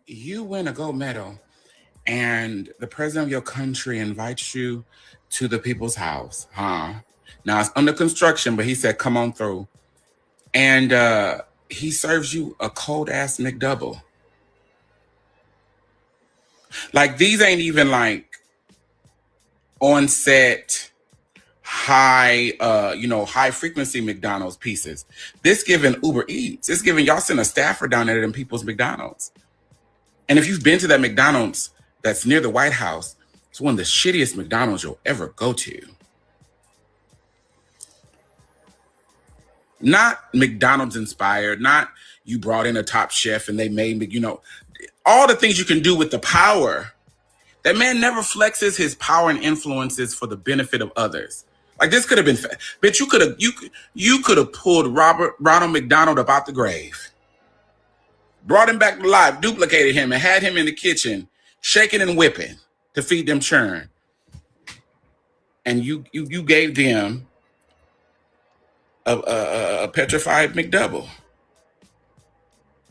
You win a gold medal, and the president of your country invites you to the people's house, huh? Now it's under construction, but he said, come on through. And he serves you a cold ass McDouble. Like, these ain't even like on set high frequency McDonald's pieces. This giving Uber Eats. It's giving, y'all send a staffer down there to them people's McDonald's. And if you've been to that McDonald's that's near the White House, it's one of the shittiest McDonald's you'll ever go to. Not McDonald's inspired, not you brought in a top chef and they made, all the things you can do with the power. That man never flexes his power and influences for the benefit of others. Like, this could have been, bitch, you could have pulled Ronald McDonald up out the grave, brought him back to life, duplicated him, and had him in the kitchen, shaking and whipping to feed them churn. And you gave them a petrified McDouble,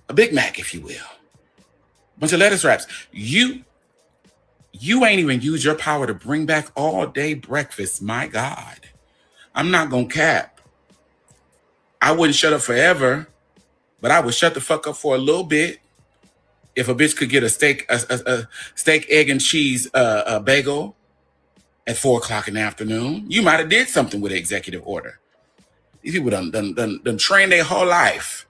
a Big Mac, if you will, a bunch of lettuce wraps. You ain't even used your power to bring back all day breakfast. My God, I'm not gonna cap. I wouldn't shut up forever, but I would shut the fuck up for a little bit. If a bitch could get a steak, egg and cheese, bagel at 4:00 in the afternoon, you might have did something with an executive order. These people done trained their whole life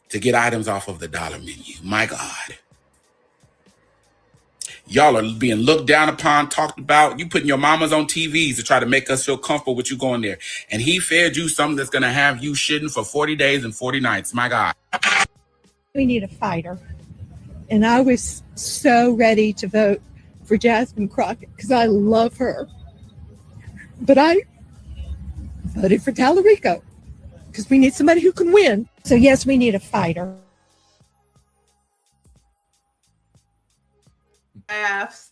to get items off of the dollar menu. My God. Y'all are being looked down upon, talked about. You putting your mamas on TVs to try to make us feel comfortable with you going there. And he fed you something that's going to have you shitting for 40 days and 40 nights. My God. We need a fighter. And I was so ready to vote for Jasmine Crockett because I love her. But I voted for Tallarico because we need somebody who can win. So yes, we need a fighter.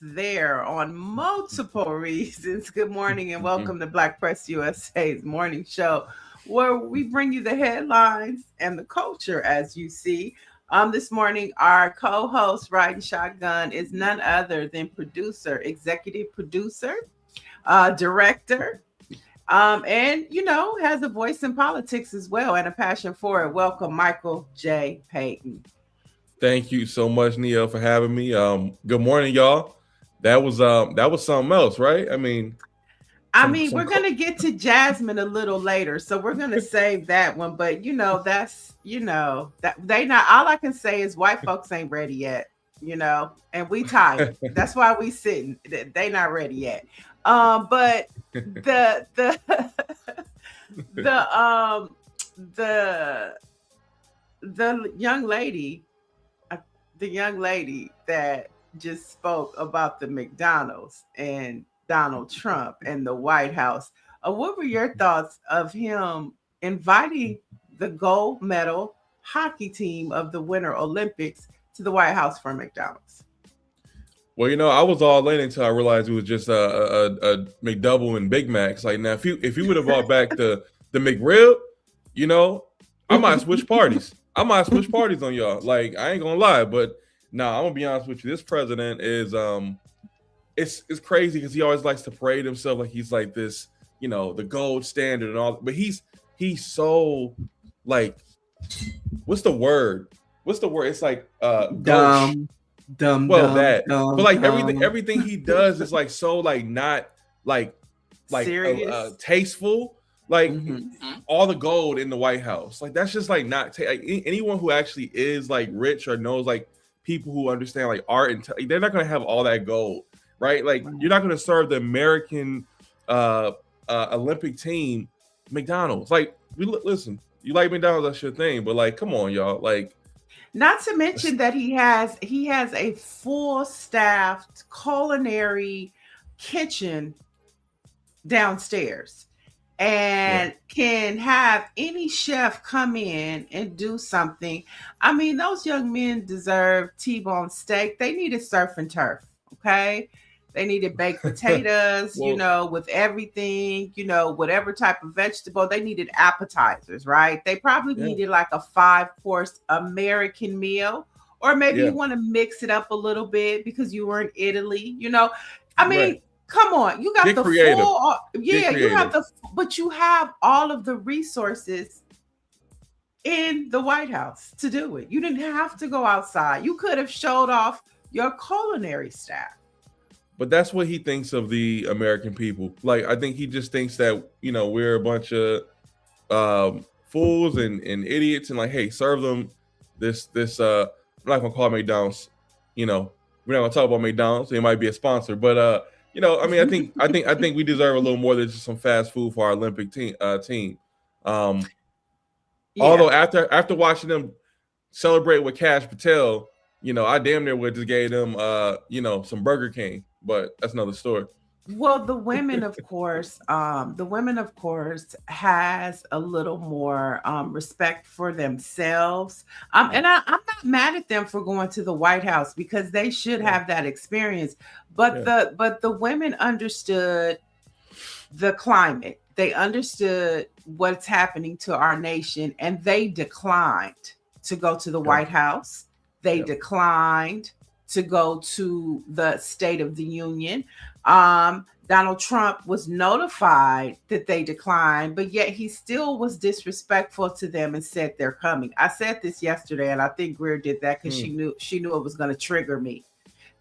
There on multiple reasons. Good morning and welcome to Black Press USA's morning show, where we bring you the headlines and the culture as you see. This morning, our co-host riding shotgun is none other than executive producer, director, and has a voice in politics as well and a passion for it. Welcome, Michael J. Payton. Thank you so much, Nia, for having me. Good morning, y'all. That was something else, right? We're gonna get to Jasmine a little later, so we're gonna save that one. But that they not. All I can say is white folks ain't ready yet, and we tired. That's why we sitting. They not ready yet. But the young lady. The young lady that just spoke about the McDonald's and Donald Trump and the White House. What were your thoughts of him inviting the gold medal hockey team of the Winter Olympics to the White House for McDonald's? Well, I was all in until I realized it was just a McDouble and Big Macs. Like, now, if you would have brought back the McRib, I might switch parties. I might switch parties on y'all. Like, I ain't gonna lie, but I'm gonna be honest with you. This president is it's crazy because he always likes to parade himself like he's like this, the gold standard and all. But he's so, like, what's the word? It's like dumb. But like dumb. everything he does is like so like not like tasteful. Like all the gold in the White House, like that's just like not anyone who actually is like rich or knows like people who understand like art and they're not gonna have all that gold, right? Like you're not gonna serve the American Olympic team McDonald's. Like, listen, you like McDonald's, that's your thing, but like, come on, y'all. Like, not to mention that he has a full staffed culinary kitchen downstairs. And can have any chef come in and do something. Those young men deserve T-bone steak. They needed surf and turf, okay? They needed baked potatoes, with everything, whatever type of vegetable. They needed appetizers, right? They probably needed like a 5-course American meal or maybe Yeah. you want to mix it up a little bit because you were in Italy, you know. I mean, Right. come on, you got Get the creative. full, Get you have creative. but you have all of the resources in the White House to do it. You didn't have to go outside. You could have showed off your culinary staff. But that's what he thinks of the American people. Like, I think he just thinks that, you know, we're a bunch of fools and idiots, and like, hey, serve them this I'm not gonna call it McDonald's, you know, we're not gonna talk about McDonald's. It might be a sponsor, but you know, I mean, I think we deserve a little more than just some fast food for our Olympic team. Although after watching them celebrate with Cash Patel, you know, I damn near would just gave them you know, some Burger King, but that's another story. Well, the women, of course, has a little more respect for themselves. And I'm not mad at them for going to the White House because they should have that experience. But the women understood the climate. They understood what's happening to our nation, and they declined to go to the White House. They declined to go to the State of the Union. Donald Trump was notified that they declined, but yet he still was disrespectful to them and said they're coming. I said this yesterday, and I think Greer did that because she knew it was going to trigger me,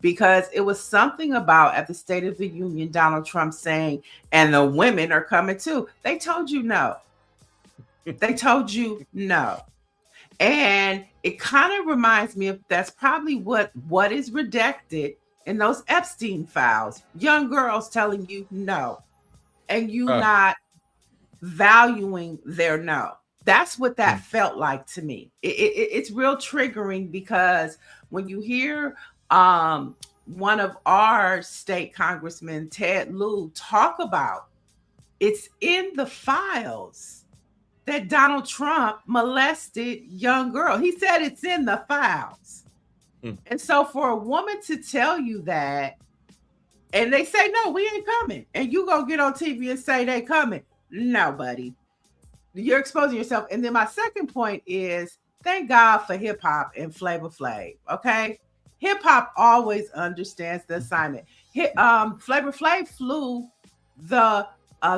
because it was something about at the State of the Union, Donald Trump saying, and the women are coming too. They told you no. They told you no. And it kind of reminds me of that's probably what is redacted in those Epstein files. Young girls telling you no, and you not valuing their no. That's what that felt like to me. It's real triggering because when you hear one of our state congressmen, Ted Lieu, talk about it's in the files that Donald Trump molested young girl. He said it's in the files. And so for a woman to tell you that, and they say, no, we ain't coming, and you go get on TV and say they coming. No, buddy. You're exposing yourself. And then my second point is, thank God for hip hop and Flavor Flav. Okay. Hip hop always understands the assignment. Flavor Flav flew the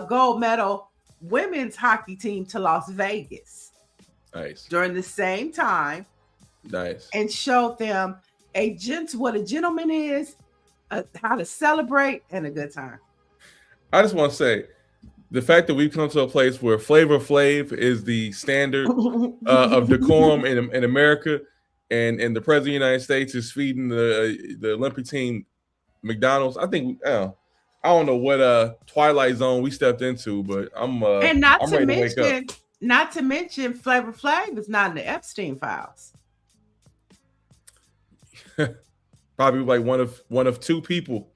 gold medal women's hockey team to Las Vegas. Nice. During the same time. Nice. And showed them what a gentleman is, how to celebrate, and a good time. I just want to say, the fact that we've come to a place where Flavor Flav is the standard of decorum in America, and the president of the United States is feeding the Olympic team McDonald's. I think I don't know what twilight zone we stepped into, but I'm ready to wake up. Not to mention, Flavor Flav is not in the Epstein files. Probably like one of two people.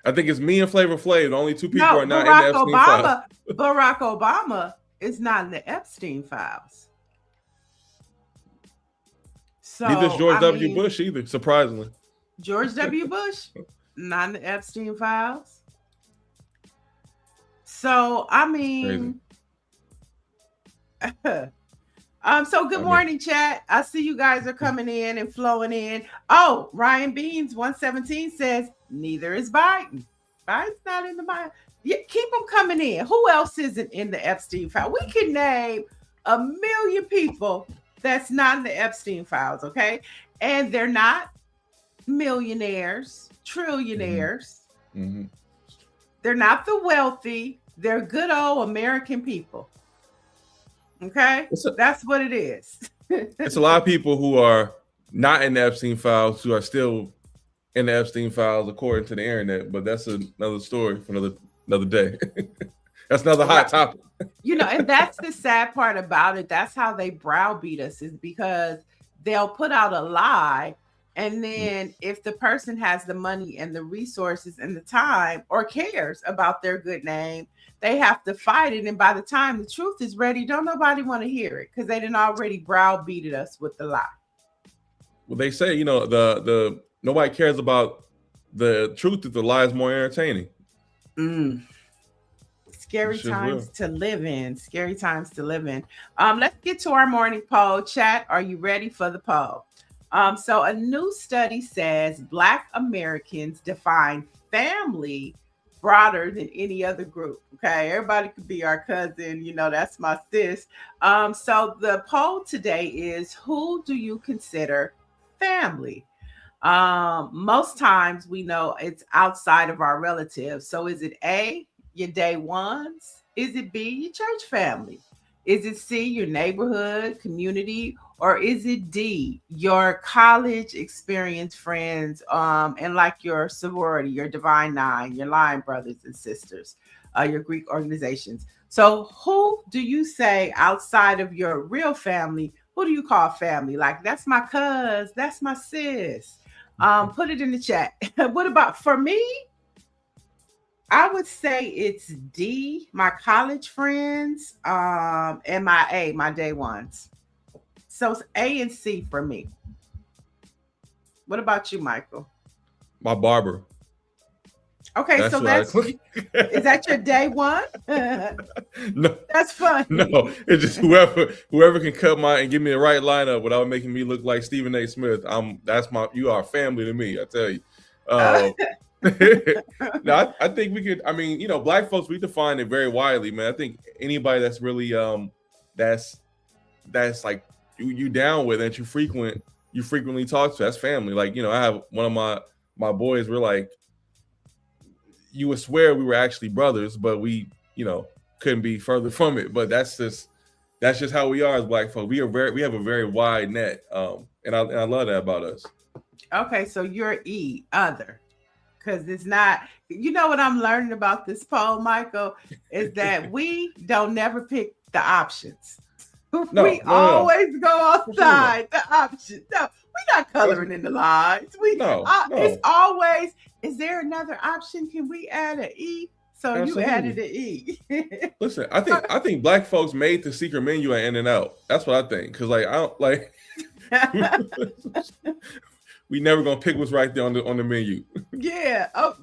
I think it's me and Flavor Flav. The only two people are not in the Epstein files. Barack Obama is not in the Epstein files. So, neither is George W. Bush either, surprisingly. George W. Bush, not in the Epstein files. So, I mean, so good morning, chat. I see you guys are coming in and flowing in. Oh, Ryan Beans 117 says, neither is Biden. Biden's not in the mind. Yeah, keep them coming in. Who else isn't in the Epstein file? We can name 1 million people that's not in the Epstein files, okay? And they're not millionaires, trillionaires. Mm-hmm. They're not the wealthy. They're good old American people. Okay? That's what it is. It's a lot of people who are not in the Epstein files who are still in the Epstein files according to the internet, but that's another story for another day. That's another hot topic. You know, and that's the sad part about it. That's how they browbeat us, is because they'll put out a lie, and then if the person has the money and the resources and the time or cares about their good name, they have to fight it. And by the time the truth is ready, don't nobody want to hear it because they didn't already browbeated us with the lie. Well, they say, you know, the nobody cares about the truth if the lie is more entertaining. Scary times to live in. Scary times to live in. Let's get to our morning poll. Chat, are you ready for the poll? So a new study says Black Americans define family broader than any other group. Okay, everybody could be our cousin, that's my sis. So the poll today is, who do you consider family? Most times we know it's outside of our relatives. So is it A, your day ones? Is it B, your church family? Is it C, your neighborhood, community? Or is it D, your college experience friends, and like your sorority, your Divine Nine, your Lion Brothers and Sisters, your Greek organizations? So who do you say outside of your real family, who do you call family? Like, that's my cuz, that's my sis. Put it in the chat. What about for me? I would say it's D, my college friends, and my day ones. So it's A and C for me. What about you, Michael? My barber. Okay, so is that your day one? No, that's funny. No, it's just whoever can cut and give me the right lineup without making me look like Stephen A. Smith. You are family to me, I tell you. No, I think we could. I mean, Black folks, we define it very widely, man. I think anybody that's really that's like you down with and you frequently talk to, that's family. Like, I have one of my boys. We're like, you would swear we were actually brothers, but we, couldn't be further from it. But that's just how we are as Black folk. We have a very wide net, and I love that about us. Okay, so you're E, other, because it's not. You know what I'm learning about this poll, Michael, is that we don't never pick the options. We always go outside the option. No, we're not coloring in the lines. It's always, is there another option? Can we add an E? So absolutely. You added an E. Listen, I think Black folks made the secret menu at In-N-Out. That's what I think. Because I don't like we never gonna pick what's right there on the menu. Yeah. Oh,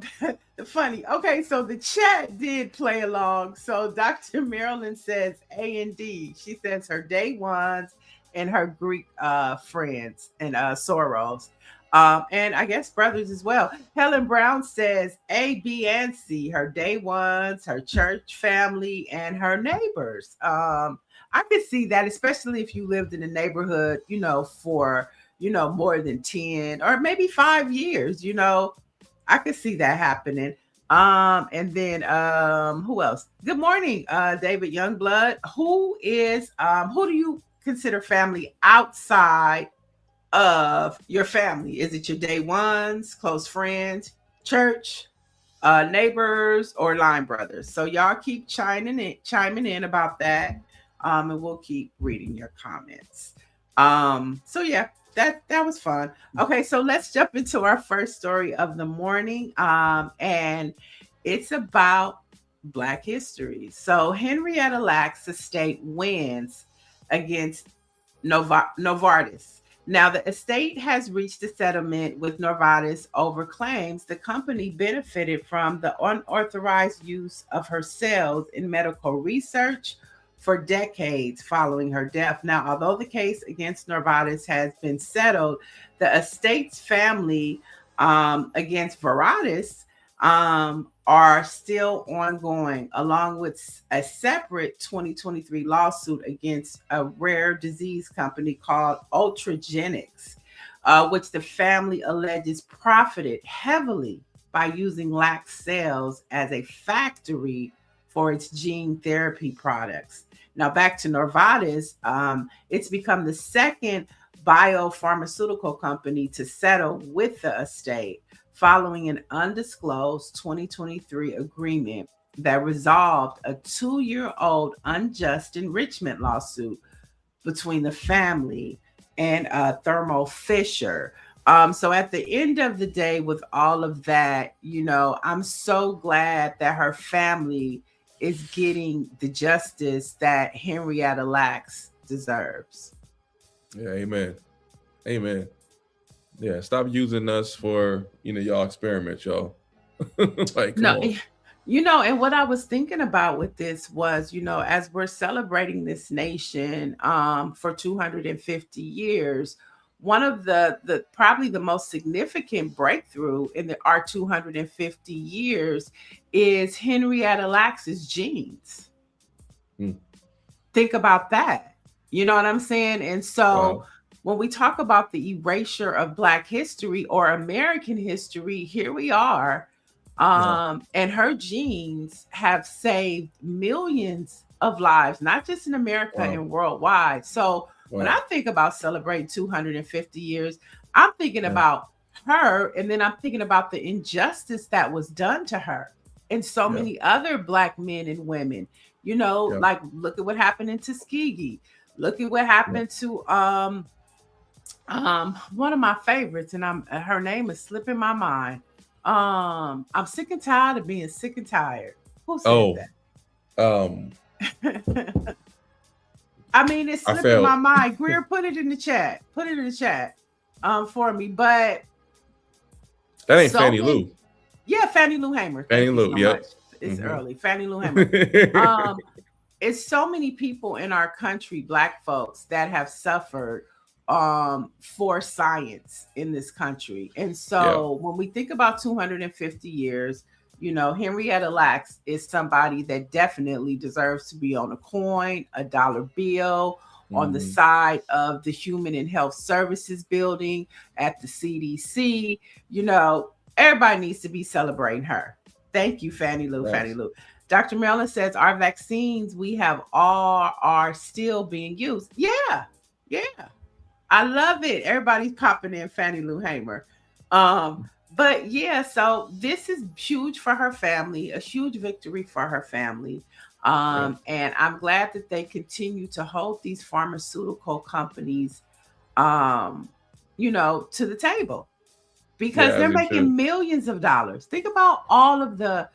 funny. Okay, so the chat did play along. So Dr. Marilyn says A and D. She says her day ones and her Greek friends and sorrows. And I guess brothers as well. Helen Brown says A, B, and C, her day ones, her church family, and her neighbors. I could see that, especially if you lived in a neighborhood, for more than 10 or maybe 5 years, I could see that happening. And then who else? Good morning, David Youngblood. Who do you consider family outside of your family? Is it your day ones, close friends, church, neighbors, or line brothers? So y'all keep chiming in about that. And we'll keep reading your comments. So yeah, that was fun. Okay, so let's jump into our first story of the morning. And it's about Black history. So Henrietta Lacks' estate wins against Novartis. Now, the estate has reached a settlement with Novartis over claims the company benefited from the unauthorized use of her cells in medical research for decades following her death. Now, although the case against Novartis has been settled, the estate's family against Novartis are still ongoing, along with a separate 2023 lawsuit against a rare disease company called Ultragenyx, which the family alleges profited heavily by using Lack cells as a factory for its gene therapy products. Now, back to Novartis, it's become the second biopharmaceutical company to settle with the estate, following an undisclosed 2023 agreement that resolved a 2-year-old unjust enrichment lawsuit between the family and Thermo Fisher. So at the end of the day, with all of that, I'm so glad that her family is getting the justice that Henrietta Lacks deserves. Yeah, amen. Amen. Yeah, stop using us for, y'all experiments, y'all. Like, come on. And what I was thinking about with this was, as we're celebrating this nation for 250 years, one of the probably the most significant breakthrough in our 250 years is Henrietta Lacks's genes. Think about that. You know what I'm saying? And so when we talk about the erasure of Black history or American history, here we are. And her genes have saved millions of lives, not just in America and worldwide. So when I think about celebrating 250 years, I'm thinking about her, and then I'm thinking about the injustice that was done to her and so many other Black men and women. You know, like look at what happened in Tuskegee. Look at what happened to one of my favorites, and her name is slipping my mind. I'm sick and tired of being sick and tired. Who said that? I mean, it's slipping my mind. Greer, put it in the chat. Put it in the chat for me. But that ain't Fannie Lou. Yeah, Fannie Lou Hamer. Fannie Lou, yep. It's early. Fannie Lou Hamer. It's so many people in our country, Black folks, that have suffered for science in this country. And so when we think about 250 years, you know, Henrietta Lacks is somebody that definitely deserves to be on a coin, a dollar bill, on the side of the Human and Health Services building at the CDC. You know, everybody needs to be celebrating her. Thank you, Fannie Lou. Fannie Lou. Dr. Mellon says our vaccines we have all are still being used. Yeah. I love it. Everybody's popping in Fannie Lou Hamer. But yeah, so this is huge for her family, a huge victory for her family. And I'm glad that they continue to hold these pharmaceutical companies, you know, to the table, because they're making millions of dollars. Think about all of the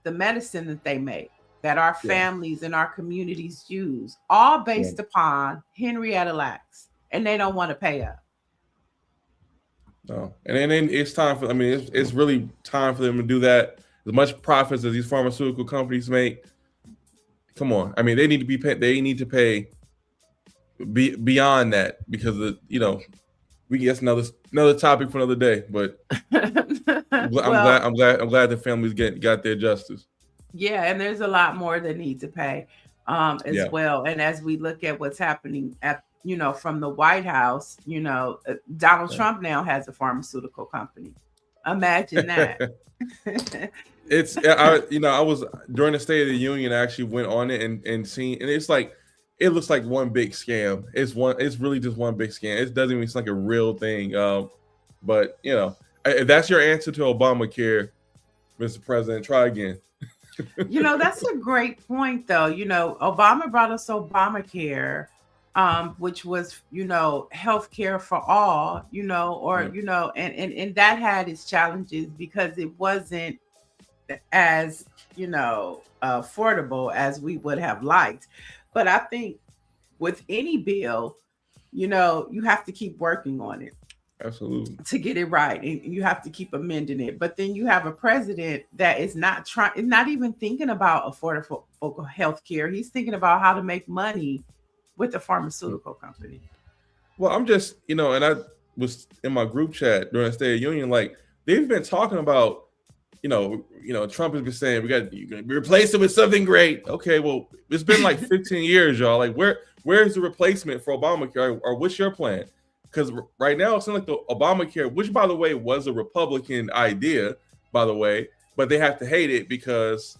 medicine that they make, that our families and our communities use, all based upon Henrietta Lacks, and they don't want to pay up. No, and then it's time for. I mean, it's really time for them to do that. As much profits as these pharmaceutical companies make, come on. I mean, they need to be paid. They need to pay beyond that, because that's another topic for another day. But I'm glad the families got their justice. Yeah, and there's a lot more that need to pay as well. And as we look at what's happening from the White House, Donald Trump now has a pharmaceutical company. Imagine that. I was during the State of the Union, I actually went on it and seen, and it's like, it looks like one big scam. It's really just one big scam. It doesn't even seem like a real thing. But if that's your answer to Obamacare, Mr. President, try again. That's a great point, though. Obama brought us Obamacare, which was, healthcare for all, and that had its challenges because it wasn't as, affordable as we would have liked. But I think with any bill, you have to keep working on it. Absolutely. To get it right. And you have to keep amending it. But then you have a president that is not even thinking about affordable health care. He's thinking about how to make money with the pharmaceutical company. Well, I'm just, and I was in my group chat during the State of the Union, like, they've been talking about, Trump has been saying you're gonna replace it with something great. Okay, well, it's been like 15 years, y'all. Like, where's the replacement for Obamacare, or what's your plan? Because right now it seems like the Obamacare, which by the way was a Republican idea, by the way, but they have to hate it because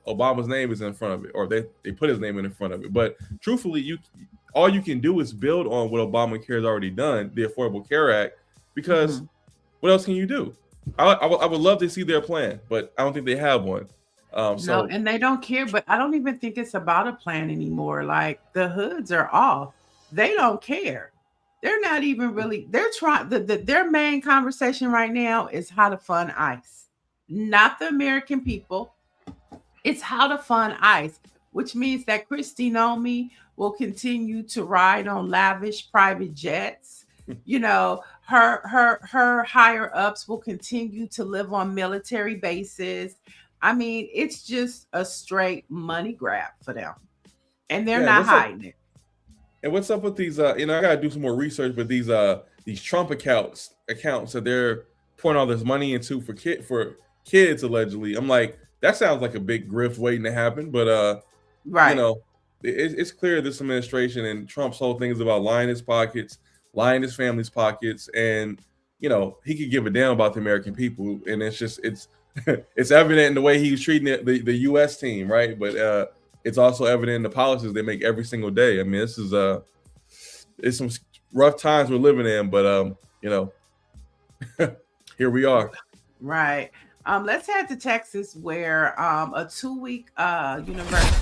Obama's name is in front of it, or they put his name in front of it. But truthfully, all you can do is build on what Obamacare has already done, the Affordable Care Act, because what else can you do? I would love to see their plan, but I don't think they have one. No, and they don't care. But I don't even think it's about a plan anymore. Like, the hoods are off. They don't care. They're not even really. They're trying. Their main conversation right now is how to fund ICE, not the American people. It's how to fund ICE, which means that Kristi Nomi will continue to ride on lavish private jets. Her higher ups will continue to live on military bases. I mean, it's just a straight money grab for them, and they're not hiding it. And what's up with these? I gotta do some more research, but these Trump accounts that they're pouring all this money into for kids allegedly. I'm like, that sounds like a big grift waiting to happen. But Right. It's clear this administration and Trump's whole thing is about lining his pockets, lining his family's pockets, and he could give a damn about the American people. And it's it's evident in the way he's treating the U.S. team, right? But it's also evident in the policies they make every single day. I mean, this is it's some rough times we're living in, but here we are. Right. Let's head to Texas, where a 2-week University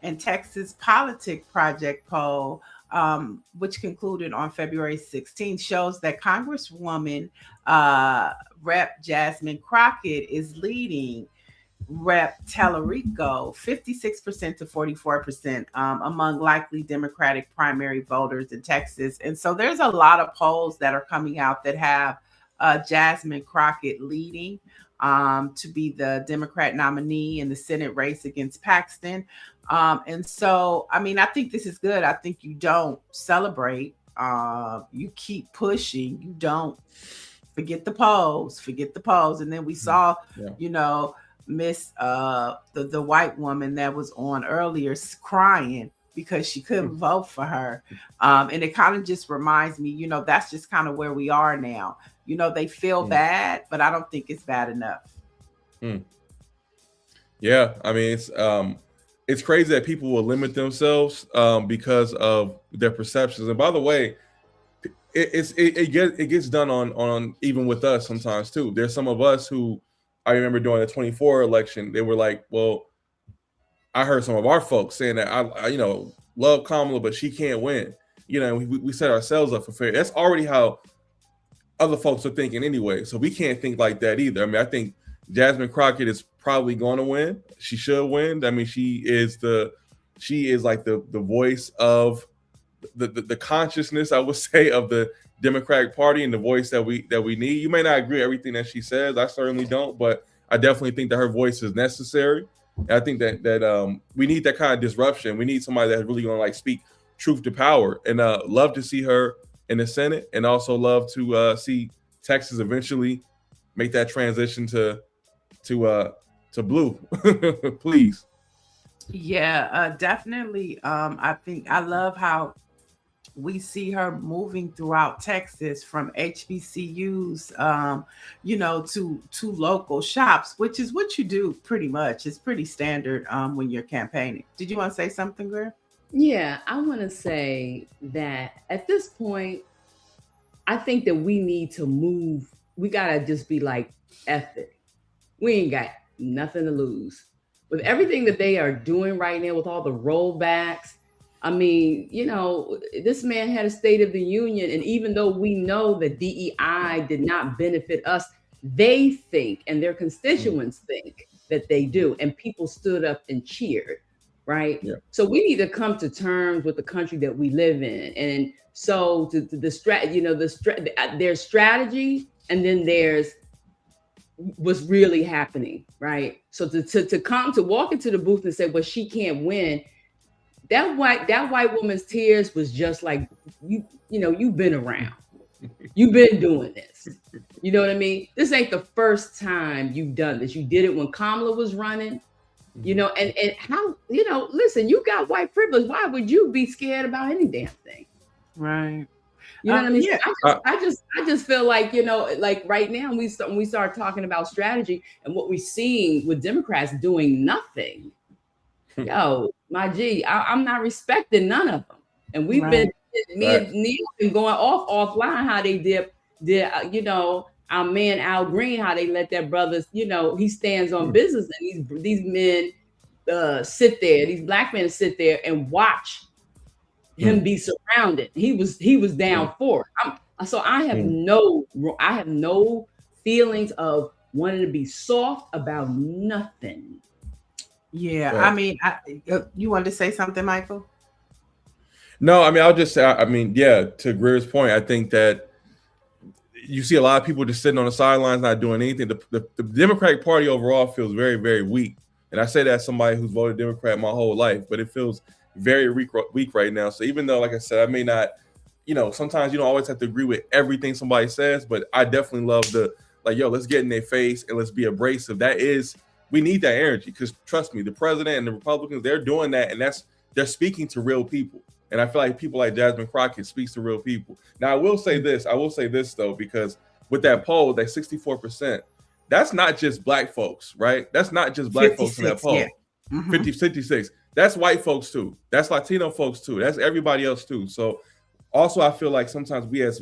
and Texas Politic Project poll, which concluded on February 16th, shows that Congresswoman Rep. Jasmine Crockett is leading Rep. Tellerico 56% to 44% among likely Democratic primary voters in Texas. And so there's a lot of polls that are coming out that have Jasmine Crockett leading to be the Democrat nominee in the Senate race against Paxton. And so, I mean, I think this is good. I think you don't celebrate. You keep pushing. You don't forget the polls. And then we saw, Miss the white woman that was on earlier crying because she couldn't vote for her. And it kind of just reminds me, that's just kind of where we are now. They feel bad, but I don't think it's bad enough. Yeah, I mean, it's crazy that people will limit themselves because of their perceptions. And by the way, it gets done on even with us sometimes too. There's some of us who I remember during the 24 election, they were like, well, I heard some of our folks saying that I love Kamala, but she can't win. We set ourselves up for failure. That's already how other folks are thinking anyway. So we can't think like that either. I mean, I think Jasmine Crockett is probably going to win. She should win. I mean, she is like the voice of the consciousness, I would say, of the Democratic Party and the voice that we need. You may not agree with everything that she says. I certainly don't, but I definitely think that her voice is necessary. And I think that we need that kind of disruption. We need somebody that's really going to speak truth to power. And love to see her in the Senate, and also love to see Texas eventually make that transition to blue. Please. Yeah, definitely. I think I love how we see her moving throughout Texas from HBCUs, to local shops, which is what you do pretty much. It's pretty standard when you're campaigning. Did you want to say something, Greer? Yeah, I want to say that at this point, I think that we need to move. We got to just be like, F it. We ain't got nothing to lose. With everything that they are doing right now, with all the rollbacks, I mean, this man had a State of the Union, and even though we know that DEI did not benefit us, they think, and their constituents think that they do, and people stood up and cheered, right? Yeah. So we need to come to terms with the country that we live in, and so there's strategy, and then there's what's really happening, right? So to walk into the booth and say, well, she can't win. That white woman's tears was just like, you've been around. You've been doing this. You know what I mean? This ain't the first time you've done this. You did it when Kamala was running, and how, listen, you got white privilege. Why would you be scared about any damn thing? Right. You know what I mean? Yeah. I just feel like, like right now we start talking about strategy, and what we're seeing with Democrats doing nothing. Yo, my G, I'm not respecting none of them. And we've been, me and Neil been going offline how they did, our man Al Green, how they let their brothers, he stands on business, and these men sit there, these black men sit there and watch him be surrounded. He was down for it. So I have no feelings of wanting to be soft about nothing. Yeah, right. I mean, you wanted to say something, Michael? No, I mean, I'll just say, to Greer's point, I think that you see a lot of people just sitting on the sidelines, not doing anything. The Democratic Party overall feels very, very weak. And I say that as somebody who's voted Democrat my whole life, but it feels very weak right now. So even though, like I said, I may not, sometimes you don't always have to agree with everything somebody says, but I definitely love the, like, yo, let's get in their face and let's be abrasive. We need that energy, because trust me, the president and the Republicans, they're doing that, and they're speaking to real people. And I feel like people like Jasmine Crockett speaks to real people. Now, I will say this though, because with that poll, that 64%, that's not just black folks, right? That's not just black folks in that poll. Yeah. Mm-hmm. 56. That's white folks too. That's Latino folks too. That's everybody else too. So also, I feel like sometimes we as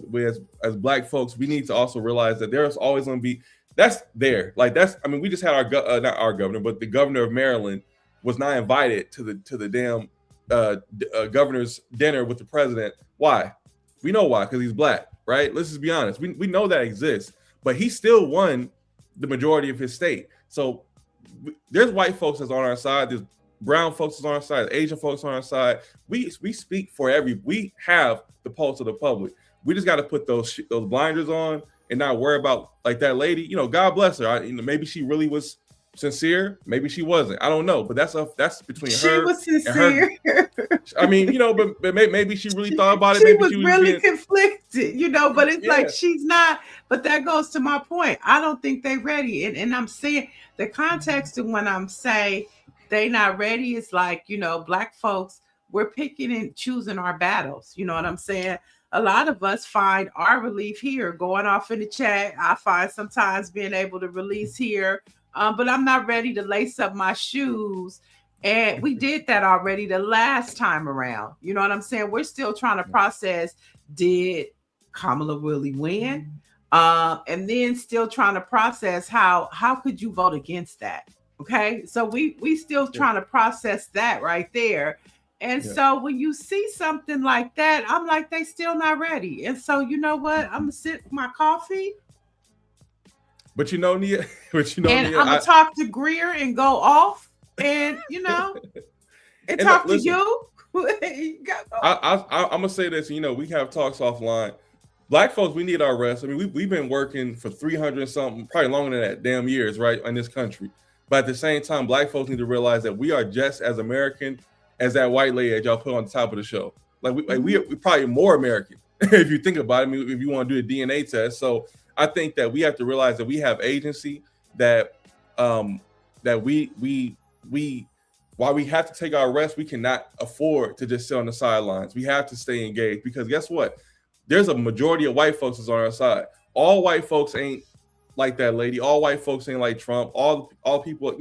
black folks, we need to also realize that there's always going to be, we just had not our governor, but the governor of Maryland was not invited to the damn governor's dinner with the president. Why? We know why, because he's black, right? Let's just be honest. We know that exists, but he still won the majority of his state. So there's white folks that's on our side. There's brown folks that's on our side. Asian folks on our side. We speak for we have the pulse of the public. We just got to put those blinders on and not worry about, like, that lady. God bless her. Maybe she really was sincere. Maybe she wasn't. I don't know. But that's between her. She was sincere. And her. I mean, but maybe she really thought about it. She maybe was she was really conflicted, but it's like, Yeah. she's not. But that goes to my point. I don't think they're ready. And I'm saying the context of when I'm saying they not ready is like, black folks, we're picking and choosing our battles. You know what I'm saying? A lot of us find our relief here, going off in the chat. I find sometimes being able to release here, but I'm not ready to lace up my shoes. And we did that already the last time around. You know what I'm saying? We're still trying to process, did Kamala really win? And then still trying to process how could you vote against that? Okay, so we still trying to process that right there. And so when you see something like that, I'm like, they still not ready. And so, you know what? I'm gonna sit with my coffee. But Nia, and I'm gonna talk to Greer and go off, and and talk to you. I'm gonna say this. We have talks offline. Black folks, we need our rest. I mean, we've been working for 300 something, probably longer than that, damn years, right, in this country. But at the same time, black folks need to realize that we are just as American as that white lady that y'all put on the top of the show. We're probably more American if you think about it. I mean, if you want to do a DNA test. So I think that we have to realize that we have agency, that we while we have to take our rest, we cannot afford to just sit on the sidelines. We have to stay engaged, because guess what? There's a majority of white folks that's on our side. All white folks ain't like that lady. All white folks ain't like Trump. All people,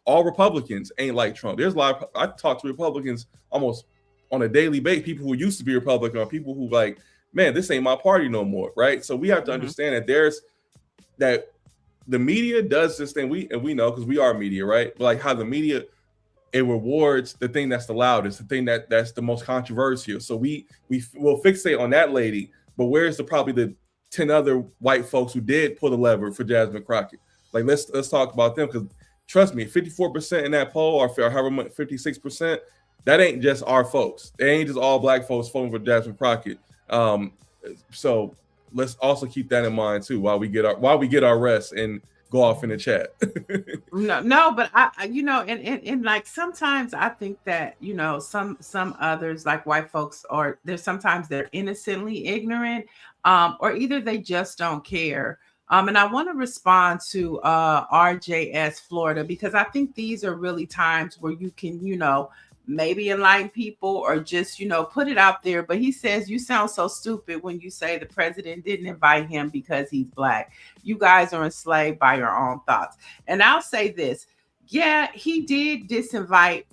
all Republicans ain't like Trump. There's a lot of, I talk to Republicans almost on a daily basis, people who used to be Republican, or people who like, man, this ain't my party no more, right? So we have to understand that the media does this thing, we know, because we are media, right? But like how the media, it rewards the thing that's the loudest, the thing that's the most controversial. So we will fixate on that lady, but where's probably the 10 other white folks who did pull the lever for Jasmine Crockett? Like, let's talk about them, because trust me, 54% in that poll, or however much, 56%, that ain't just our folks. It ain't just all black folks voting for Jasmine Crockett. So let's also keep that in mind too while we get our rest and go off in the chat. No, but I and like sometimes I think that some others, like white folks, or sometimes they're innocently ignorant, or either they just don't care. And I want to respond to RJS Florida, because I think these are really times where you can maybe enlighten people, or just put it out there. But he says, you sound so stupid when you say the president didn't invite him because he's black. You guys are enslaved by your own thoughts. And I'll say this, yeah, he did disinvite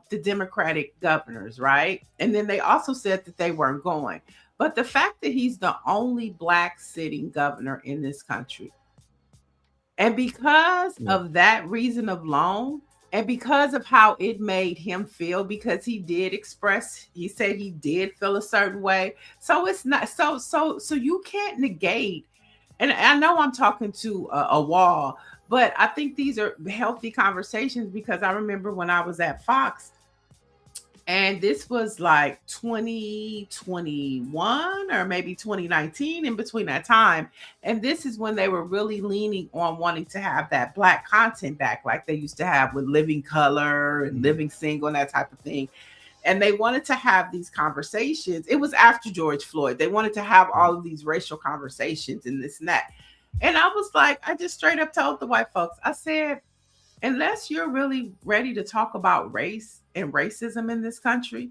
the Democratic governors, right? And then they also said that they weren't going. But the fact that he's the only black sitting governor in this country, and because of that reason alone, and because of how it made him feel, because he said he did feel a certain way. So it's not so you can't negate. And I know I'm talking to a wall, but I think these are healthy conversations, because I remember when I was at Fox, and this was like 2021 or maybe 2019, in between that time. And this is when they were really leaning on wanting to have that black content back, like they used to have with Living Color and Living Single and that type of thing. And they wanted to have these conversations. It was after George Floyd. They wanted to have all of these racial conversations and this and that. And I was like, I just straight up told the white folks, I said, unless you're really ready to talk about race and racism in this country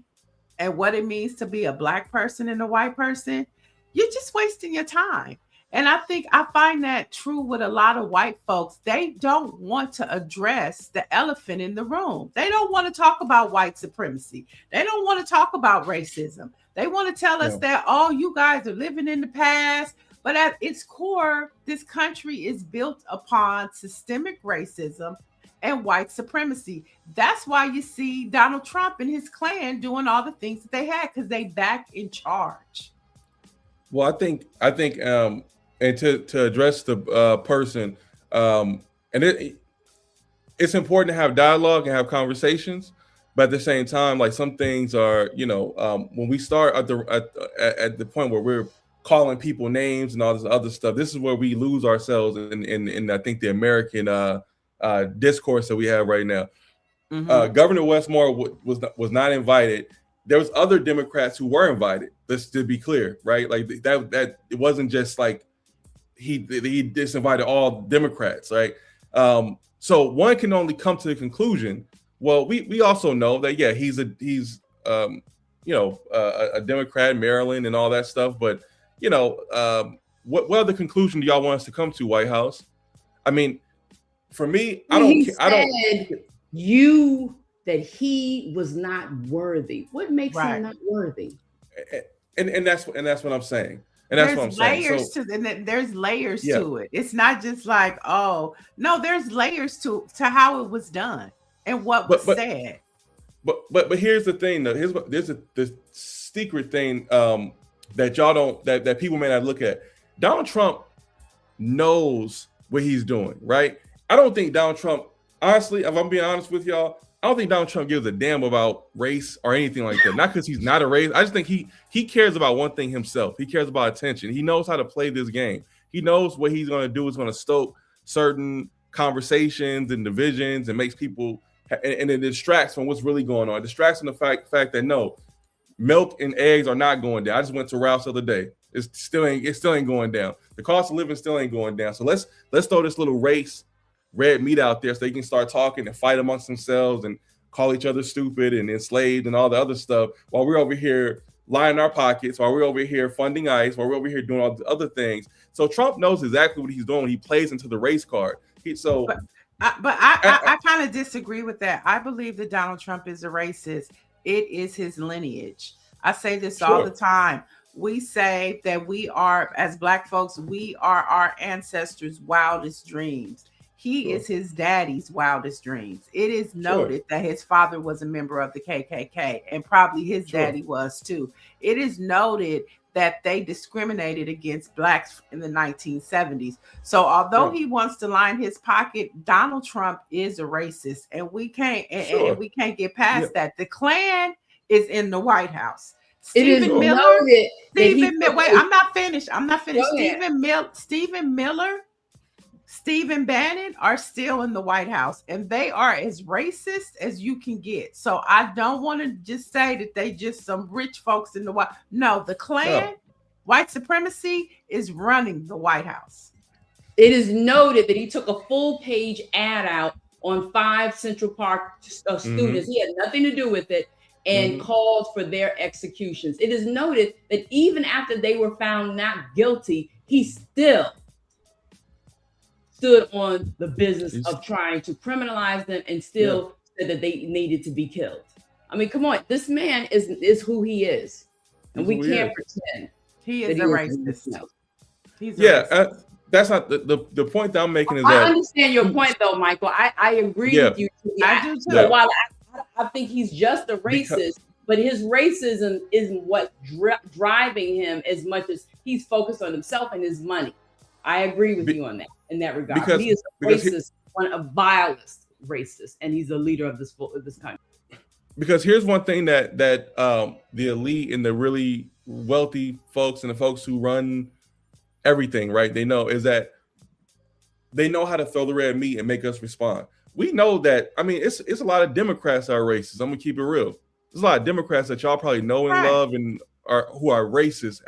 and what it means to be a Black person and a white person, you're just wasting your time. And I think I find that true with a lot of white folks. They don't want to address the elephant in the room. They don't want to talk about white supremacy. They don't want to talk about racism. They want to tell us that, oh, you guys are living in the past. But at its core, this country is built upon systemic racism and white supremacy. That's why you see Donald Trump and his clan doing all the things that they had, because they back in charge. Well, I think, and to address the person, and it's important to have dialogue and have conversations, but at the same time, like some things are, when we start at the point where we're calling people names and all this other stuff, this is where we lose ourselves in I think the American discourse that we have right now. Mm-hmm. Governor Westmore was not invited. There was other Democrats who were invited. Just to be clear, right? Like that it wasn't just like he disinvited all Democrats, right? So one can only come to the conclusion. Well, we also know that he's a Democrat in Maryland and all that stuff, but what other conclusion do y'all want us to come to, White House? I mean, for me, I don't. That he was not worthy. What makes him not worthy? And that's what I'm saying. And that's what I'm saying. There's layers to it. It's not just like, oh no, there's layers to how it was done and what was said. But here's the thing though. There's the secret thing that y'all don't that people may not look at. Donald Trump knows what he's doing, right? I don't think Donald Trump, honestly, if I'm being honest with y'all, I don't think Donald Trump gives a damn about race or anything like that. Not because he's not a race. I just think he cares about one thing himself. He cares about attention. He knows how to play this game. He knows what he's going to do is going to stoke certain conversations and divisions and makes people, and it distracts from what's really going on. It distracts from the fact that no, milk and eggs are not going down. I just went to Ralph's the other day. It still ain't going down. The cost of living still ain't going down. So let's throw this little race red meat out there so they can start talking and fight amongst themselves and call each other stupid and enslaved and all the other stuff while we're over here lining our pockets, while we're over here funding ICE, while we're over here doing all the other things. So Trump knows exactly what he's doing when he plays into the race card. I kind of disagree with that. I believe that Donald Trump is a racist. It is his lineage. I say this all the time. We say that we are, as Black folks, we are our ancestors' wildest dreams. He is his daddy's wildest dreams. It is noted that his father was a member of the KKK, and probably his daddy was too. It is noted that they discriminated against Blacks in the 1970s. So although he wants to line his pocket, Donald Trump is a racist, and we can't and we can't get past that. The Klan is in the White House. Stephen Miller. Wait, I'm not finished. Stephen Miller, Stephen Bannon are still in the White House, and they are as racist as you can get. So I don't want to just say that they just some rich folks in the White. No, the Klan, white supremacy is running the White House. It is noted that he took a full page ad out on 5 Central Park students. He had nothing to do with it, and called for their executions. It is noted that even after they were found not guilty, he still stood on the business of trying to criminalize them and still said that they needed to be killed. I mean, come on, this man is who he is, and we can't pretend he is a racist. He's a racist. That's not the point that I'm making. Is I understand your point, though, Michael. I agree with you. I do too. So while I think he's just a racist, but his racism isn't what's driving him as much as he's focused on himself and his money. I agree with you on that in that regard. He is a racist, one of vilest racists, and he's a leader of this country. Because here's one thing that the elite and the really wealthy folks and the folks who run everything, right? They know is that they know how to throw the red meat and make us respond. We know that. I mean, it's a lot of Democrats that are racist. I'm gonna keep it real. there's a lot of Democrats that y'all probably know and love and who are racist.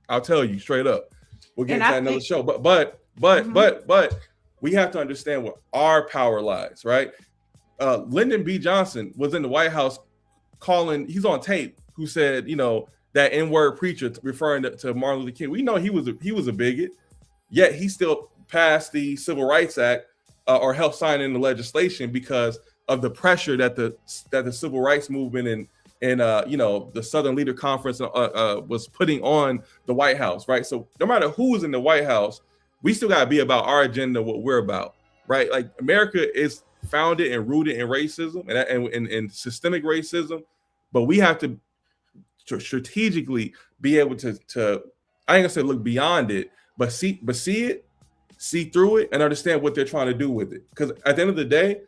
I'll tell you straight up. We'll get into another show. But we have to understand where our power lies, right? Lyndon B. Johnson was in the White House he's on tape, who said, that N-word preacher referring to Martin Luther King. We know he was a bigot, yet he still passed the Civil Rights Act or helped sign in the legislation because of the pressure that the Civil Rights Movement and the Southern Leader Conference was putting on the White House, right? So no matter who is in the White House, we still got to be about our agenda, what we're about, right? Like America is founded and rooted in racism and systemic racism, but we have to strategically be able to I ain't gonna say look beyond it, but see it, see through it, and understand what they're trying to do with it. Because at the end of the day,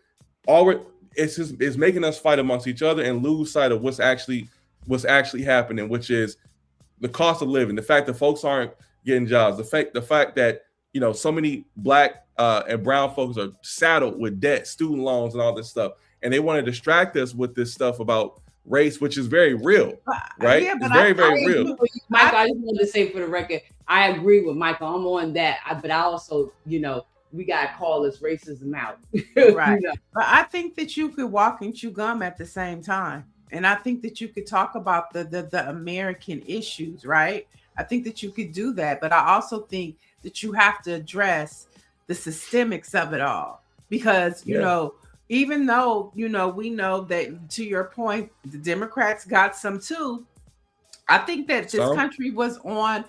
it's making us fight amongst each other and lose sight of what's actually happening, which is the cost of living, the fact that folks aren't getting jobs, the fact that so many Black and brown folks are saddled with debt, student loans, and all this stuff, and they want to distract us with this stuff about race, which is very real, right? Yeah, it's very real. Michael, I just wanted to say for the record, I agree with Michael. I'm on that, but I also, we gotta call this racism out, right? But I think that you could walk and chew gum at the same time, and I think that you could talk about the American issues, right? I think that you could do that, but I also think that you have to address the systemics of it all, because even though, we know that, to your point, the Democrats got some too. I think that this country was on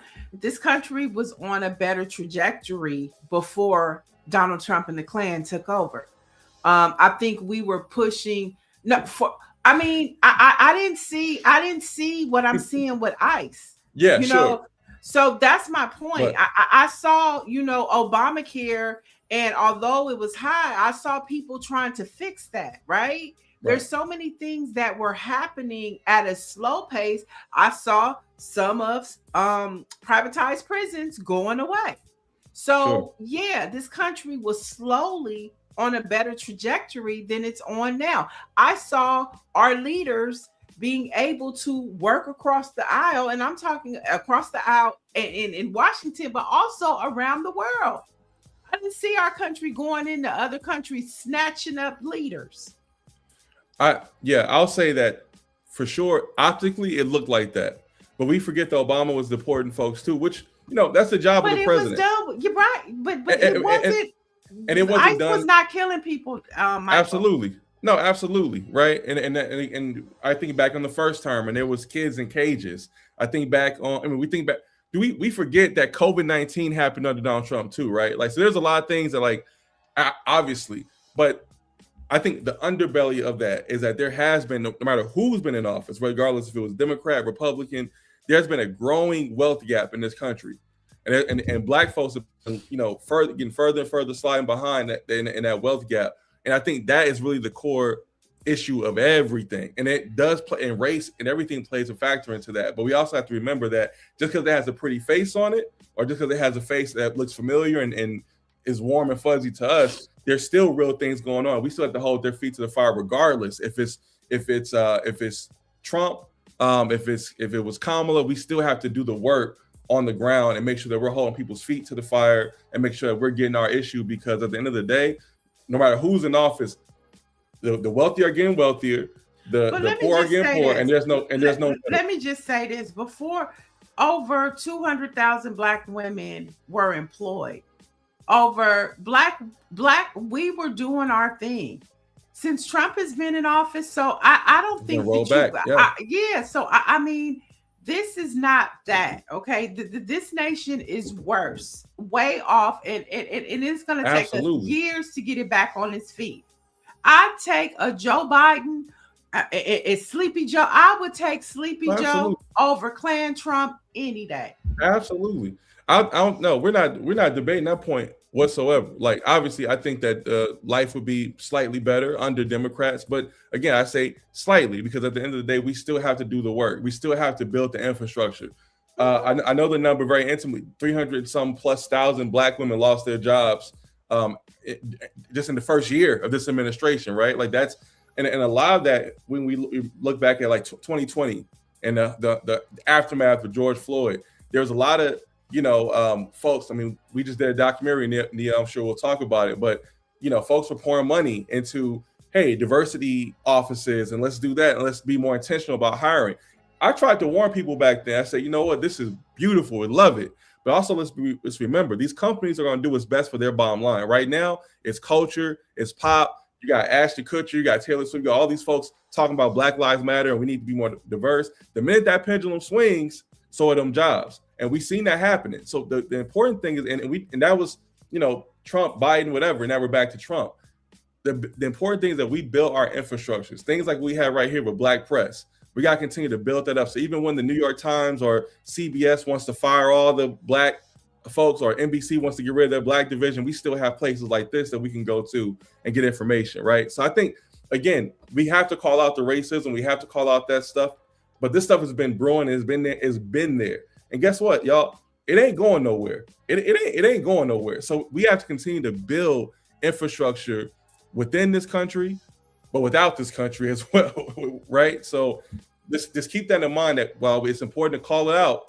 a better trajectory before Donald Trump and the Klan took over. I think we were pushing. I didn't see what I'm seeing with ICE. Yeah, sure. So that's my point. I saw, Obamacare. And although it was high, I saw people trying to fix that, right? There's so many things that were happening at a slow pace. I saw some of privatized prisons going away. So, this country was slowly on a better trajectory than it's on now. I saw our leaders being able to work across the aisle, and I'm talking across the aisle in Washington, but also around the world. I didn't see our country going into other countries snatching up leaders. I'll say that for sure. Optically, it looked like that, but we forget that Obama was deporting folks too, which that's the job of the president. You're right, but it wasn't. And it wasn't done. Was not killing people. Absolutely, no, absolutely, right. And I think back on the first term, and there was kids in cages. I think back on. We think back. We forget that COVID-19 happened under Donald Trump too, right? Like, so there's a lot of things that obviously, but I think the underbelly of that is that there has been, no matter who's been in office, regardless if it was Democrat, Republican, there's been a growing wealth gap in this country. And Black folks have been, getting further and further sliding behind that in that wealth gap. And I think that is really the core issue of everything, and it does play, and race and everything plays a factor into that. But we also have to remember that just because it has a pretty face on it, or just because it has a face that looks familiar and is warm and fuzzy to us, there's still real things going on. We still have to hold their feet to the fire, regardless if it's Trump, if it was Kamala. We still have to do the work on the ground and make sure that we're holding people's feet to the fire and make sure that we're getting our issue, because at the end of the day, no matter who's in office, the wealthy are getting wealthier, the poor are getting poor, and there's no. Let me just say this: before, over 200,000 Black women were employed. Over Black, we were doing our thing. Since Trump has been in office, so I don't think So I mean, this is not that, okay? This nation is worse, way off, and it's going to take us years to get it back on its feet. I'd take a Joe Biden, a Sleepy Joe. I would take Sleepy Joe over Klan Trump any day. Absolutely. I don't know. We're not debating that point whatsoever. Like, obviously, I think that life would be slightly better under Democrats. But again, I say slightly because at the end of the day, we still have to do the work. We still have to build the infrastructure. I know the number very intimately. 300,000+ Black women lost their jobs just in the first year of this administration, right? Like, that's And a lot of that, when we look back at like 2020 and the aftermath of George Floyd, there was a lot of, folks. I mean, we just did a documentary, Nia, I'm sure we'll talk about it, but folks were pouring money into, hey, diversity offices, and let's do that, and let's be more intentional about hiring. I tried to warn people back then. I said, you know what, this is beautiful, we love it, but also let's remember, these companies are going to do what's best for their bottom line. Right now, it's culture, it's pop. You got Ashton Kutcher, you got Taylor Swift, you got all these folks talking about Black Lives Matter, and we need to be more diverse. The minute that pendulum swings, so are them jobs, and we've seen that happening. So the important thing is, and that was, Trump, Biden, whatever. And now we're back to Trump. The important thing is that we built our infrastructures, things like we have right here with BLACKPRESS. We got to continue to build that up. So even when the New York Times or CBS wants to fire all the Black folks, or NBC wants to get rid of their Black division, we still have places like this that we can go to and get information, right? So I think, again, we have to call out the racism. We have to call out that stuff. But this stuff has been brewing. It's been there. And guess what, y'all? It ain't going nowhere. It ain't going nowhere. So we have to continue to build infrastructure within this country, but without this country as well, right? So just keep that in mind, that while it's important to call it out,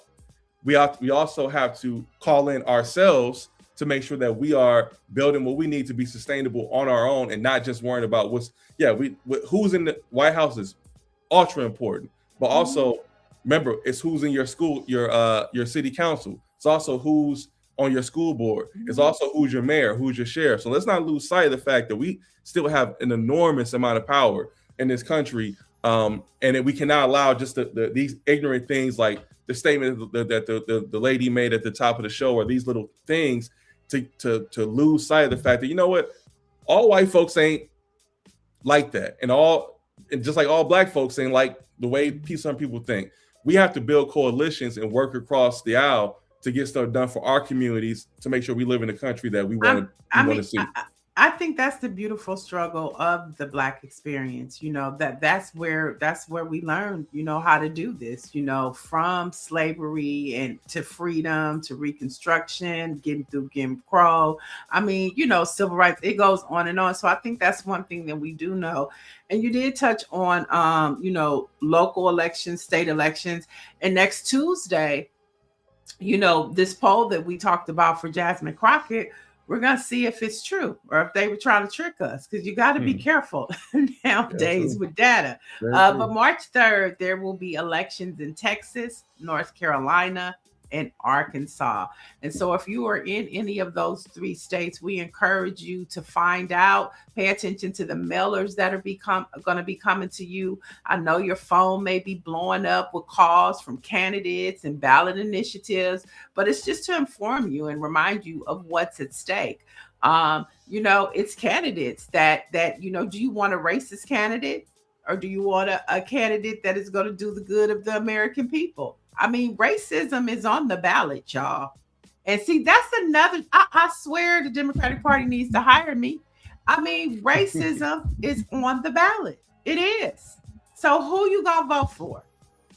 we also have to call in ourselves to make sure that we are building what we need to be sustainable on our own, and not just worrying about who's in the White House is ultra important, but also remember, it's who's in your school, your city council. It's also who's on your school board. It's also who's your mayor, who's your sheriff. So let's not lose sight of the fact that we still have an enormous amount of power in this country, and that we cannot allow just these ignorant things like the statement that the lady made at the top of the show, or these little things to lose sight of the fact that, you know what, all white folks ain't like that, and just like all Black folks ain't like the way some people think. We have to build coalitions and work across the aisle to get stuff done for our communities, to make sure we live in a country that we want to see. I think that's the beautiful struggle of the Black experience. That's where we learn, how to do this, from slavery and to freedom, to Reconstruction, getting through Jim Crow. I mean, civil rights, it goes on and on. So I think that's one thing that we do know. And you did touch on, local elections, state elections. And next Tuesday, this poll that we talked about for Jasmine Crockett, we're going to see if it's true or if they were trying to trick us, because you got to be careful nowadays with data. But March 3rd, there will be elections in Texas, North Carolina, and Arkansas. And so if you are in any of those three states, we encourage you to find out, pay attention to the mailers that are going to be coming to you. I know your phone may be blowing up with calls from candidates and ballot initiatives, but it's just to inform you and remind you of what's at stake. It's candidates that do you want a racist candidate, or do you want a candidate that is going to do the good of the American people? I mean, racism is on the ballot, y'all. And see, that's another, I swear the Democratic Party needs to hire me. I mean, racism is on the ballot. It is. So who you gonna vote for?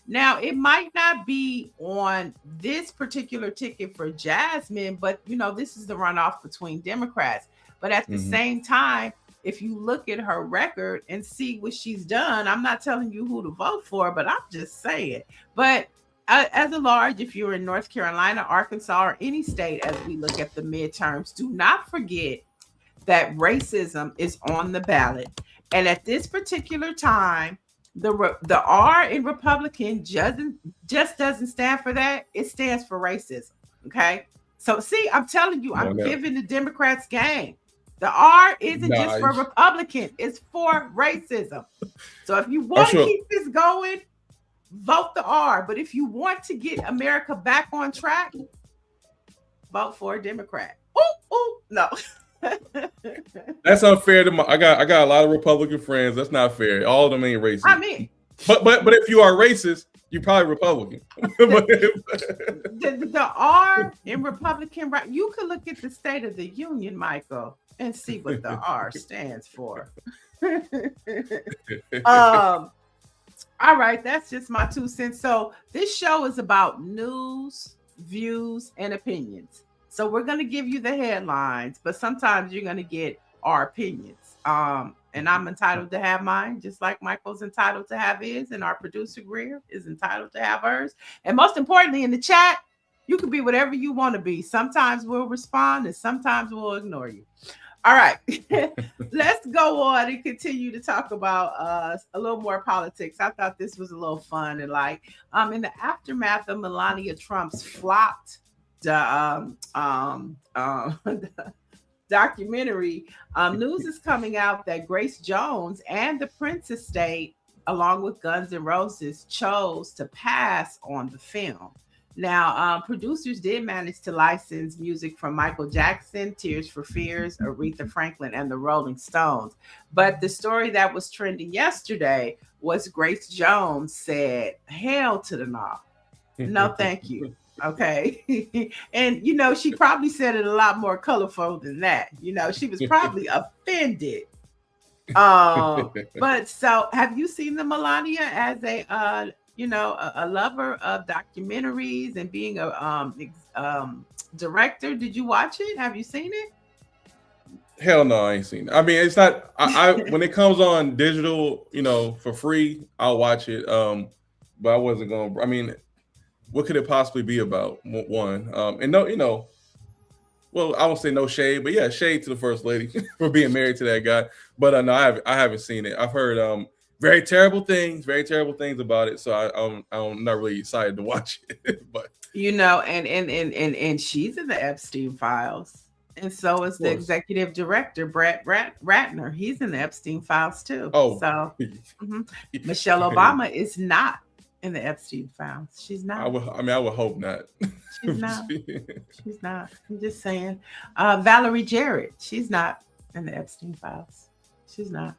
Now, it might not be on this particular ticket for Jasmine, but this is the runoff between Democrats. But at the same time, if you look at her record and see what she's done, I'm not telling you who to vote for, but I'm just saying. But as a large, if you're in North Carolina, Arkansas, or any state, as we look at the midterms, do not forget that racism is on the ballot. And at this particular time, the R in Republican just doesn't stand for that. It stands for racism. Okay. So see, I'm telling you, I'm giving the Democrats game. The R isn't just for Republican, it's for racism. So if you want to keep this going, vote the R. But if you want to get America back on track, vote for a Democrat. No. That's unfair to I got a lot of Republican friends. That's not fair. All of them ain't racist. I mean, but if you are racist, you're probably Republican. the R in Republican, right? You can look at the State of the Union, Michael, and see what the R stands for. All right, that's just my 2 cents. So this show is about news, views, and opinions. So we're going to give you the headlines, but sometimes you're going to get our opinions. And and I'm entitled to have mine, just like Michael's entitled to have his, and our producer Greer is entitled to have hers. And most importantly, in the chat, you can be whatever you want to be. Sometimes we'll respond, and sometimes we'll ignore you. All right, let's go on and continue to talk about a little more politics. I thought this was a little fun, and like in the aftermath of Melania Trump's flopped documentary, news is coming out that Grace Jones and the Prince estate, along with Guns N' Roses, chose to pass on the film. Now, producers did manage to license music from Michael Jackson, Tears for Fears, Aretha Franklin, and the Rolling Stones. But the story that was trending yesterday was Grace Jones said, hell to the no. No, thank you. Okay. And, you know, she probably said it a lot more colorful than that. You know, she was probably offended. But so have you seen the Melania as a lover of documentaries and being a director? Did you watch it? Have you seen it? Hell no, I ain't seen it. I mean, it's not. I when it comes on digital, you know, for free, I'll watch it. But I wasn't gonna. I mean, what could it possibly be about? One, and no, you know, well, I won't say no shade, but yeah, shade to the first lady for being married to that guy. But no, I haven't seen it. I've heard very terrible things about it. So I'm not really excited to watch it. But you know, and she's in the Epstein files, and so is the executive director Brett Ratner. He's in the Epstein files too. Oh, so Michelle Obama is not in the Epstein files. She's not. I would hope not. She's not. She's not. I'm just saying. Valerie Jarrett. She's not in the Epstein files. She's not.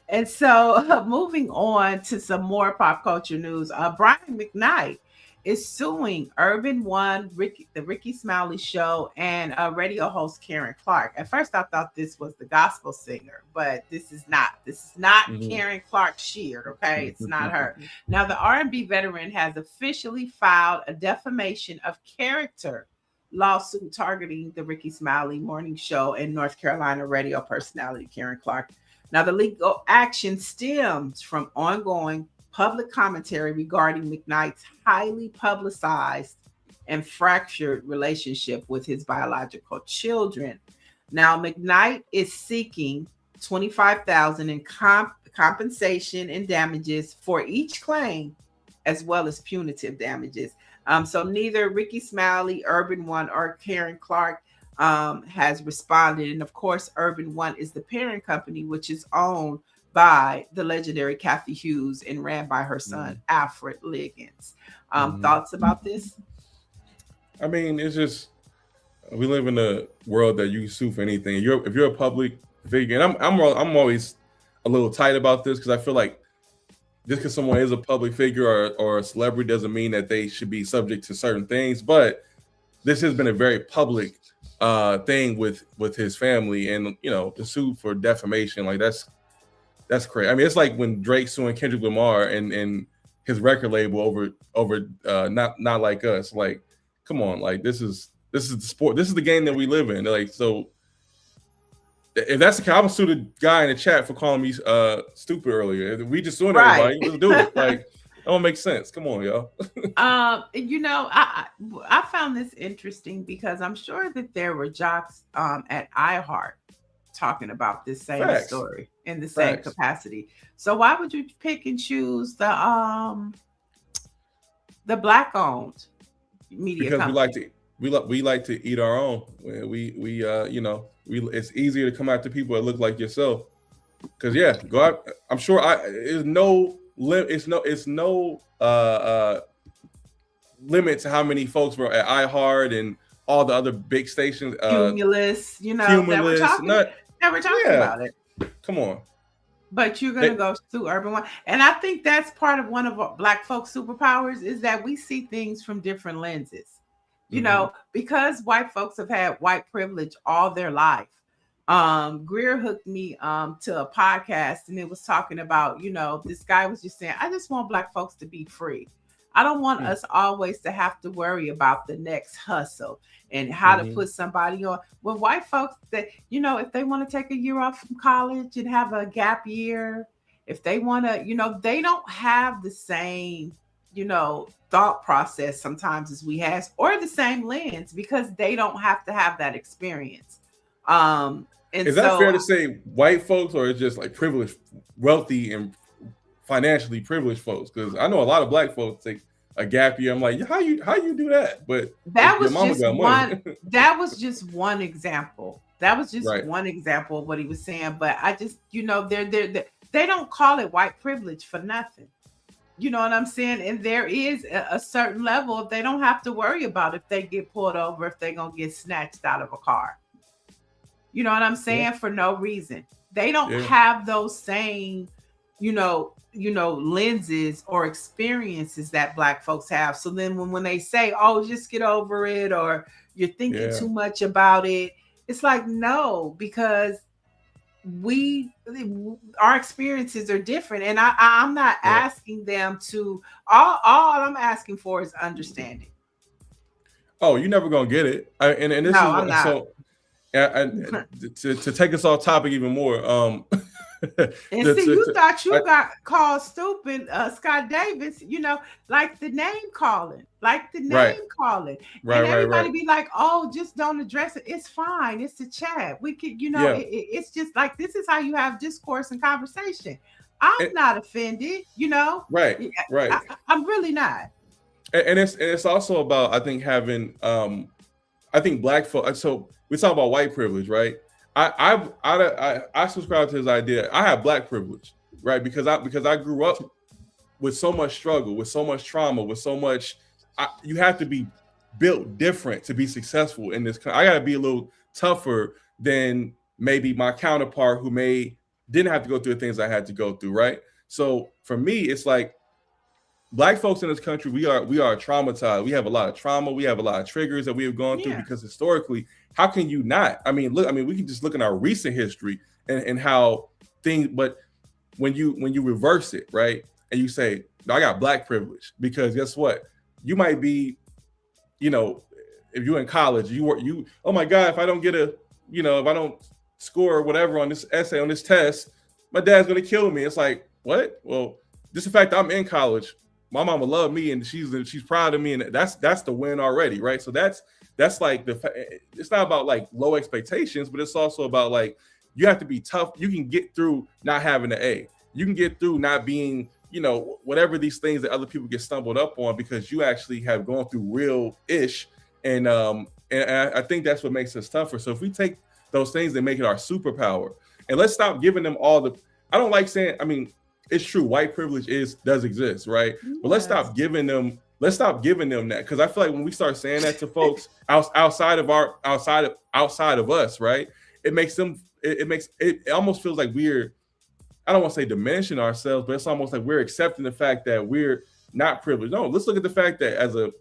And so moving on to some more pop culture news, Brian McKnight is suing Urban One, the Ricky Smiley Show, and radio host Karen Clark. At first, I thought this was the gospel singer, but this is not. This is not Karen Clark Sheard. Okay, it's not her. Now, the R&B veteran has officially filed a defamation of character lawsuit targeting the Ricky Smiley morning show and North Carolina radio personality Karen Clark. Now, the legal action stems from ongoing public commentary regarding McKnight's highly publicized and fractured relationship with his biological children. Now, McKnight is seeking $25,000 in compensation and damages for each claim, as well as punitive damages. So neither Ricky Smiley, Urban One, or Karen Clark has responded. And of course, Urban One is the parent company, which is owned by the legendary Kathy Hughes and ran by her son, Alfred Liggins. Thoughts about this? I mean, it's just, we live in a world that you can sue for anything. If you're a public figure, and I'm always a little tight about this because I feel like just because someone is a public figure or a celebrity doesn't mean that they should be subject to certain things. But this has been a very public thing with his family, and you know, the suit for defamation, like that's crazy. I mean, it's like when Drake suing Kendrick Lamar and his record label over not like us. Like, come on, like this is the sport. This is the game that we live in. Like, so if that's the case, I'm gonna sue the guy in the chat for calling me stupid earlier. We just suing everybody. Let's do it. Like, that don't make sense. Come on, y'all. You know, I found this interesting because I'm sure that there were jocks at iHeart talking about this same story in the same capacity. So why would you pick and choose the black-owned media because company? we like to eat our own. It's easier to come after people that look like yourself. Because go out. I'm sure it's no limit to how many folks were at iHeart and all the other big stations. Cumulus, that we're talking about it. Come on. But you're going to go through Urban One. And I think that's part of one of our Black folks' superpowers is that we see things from different lenses. You know, because white folks have had white privilege all their life. Greer hooked me to a podcast, and it was talking about, this guy was just saying, I just want Black folks to be free. I don't want us always to have to worry about the next hustle and how to put somebody on. When white folks that, you know, if they want to take a year off from college and have a gap year, if they want to, you know, they don't have the same, you know, thought process sometimes as we have, or the same lens, because they don't have to have that experience. And is that fair to say white folks, or is just like privileged, wealthy and financially privileged folks? Because I know a lot of black folks take a gap year. I'm like, how you do that? But that was just one. That was just one example. That was just one example of what he was saying. But I just, you know, they don't call it white privilege for nothing. You know what I'm saying? And there is a certain level of, they don't have to worry about if they get pulled over, if they're gonna get snatched out of a car. You know what I'm saying? For no reason. They don't have those same, you know, lenses or experiences that black folks have. So then when they say, oh, just get over it, or you're thinking too much about it, it's like, no, because our experiences are different. And I'm not asking them to, all I'm asking for is understanding. Oh, you're never gonna get it. And this is I'm not. So to take us off topic even more, you thought you got called stupid, Scott Davis, you know, like the name calling, and everybody be like, oh, just don't address it. It's fine. It's a chat. We could, you know, it's just like, this is how you have discourse and conversation. I'm not offended, you know. Right. I'm really not. And it's also about, I think, having, I think black folks. So we talk about white privilege, right? I subscribe to this idea. I have black privilege, right? Because I grew up with so much struggle, with so much trauma, with so much. You have to be built different to be successful in this. I got to be a little tougher than maybe my counterpart who didn't have to go through the things I had to go through, right? So for me, it's like, black folks in this country, we are traumatized. We have a lot of trauma. We have a lot of triggers that we have gone through, because historically, how can you not? I mean, we can just look at our recent history and how things. But when you reverse it, right, and you say, I got black privilege, because guess what? You might be, you know, if you're in college, you oh my God, if I don't get if I don't score whatever on this essay, on this test, my dad's gonna kill me. It's like, what? Well, just the fact that I'm in college, my mama loved me and she's proud of me, and that's the win already, right? So that's like it's not about like low expectations, but it's also about like, you have to be tough. You can get through not having an A. You can get through not being, you know, whatever these things that other people get stumbled up on, because you actually have gone through real ish. And I think that's what makes us tougher. So if we take those things and make it our superpower, and let's stop giving them all the. I don't like saying. I mean, it's true, white privilege does exist, right? Yes. But let's stop giving them that, because I feel like when we start saying that to folks outside of us, right? It almost feels like we're, I don't want to say diminishing ourselves, but it's almost like we're accepting the fact that we're not privileged. No, let's look at the fact that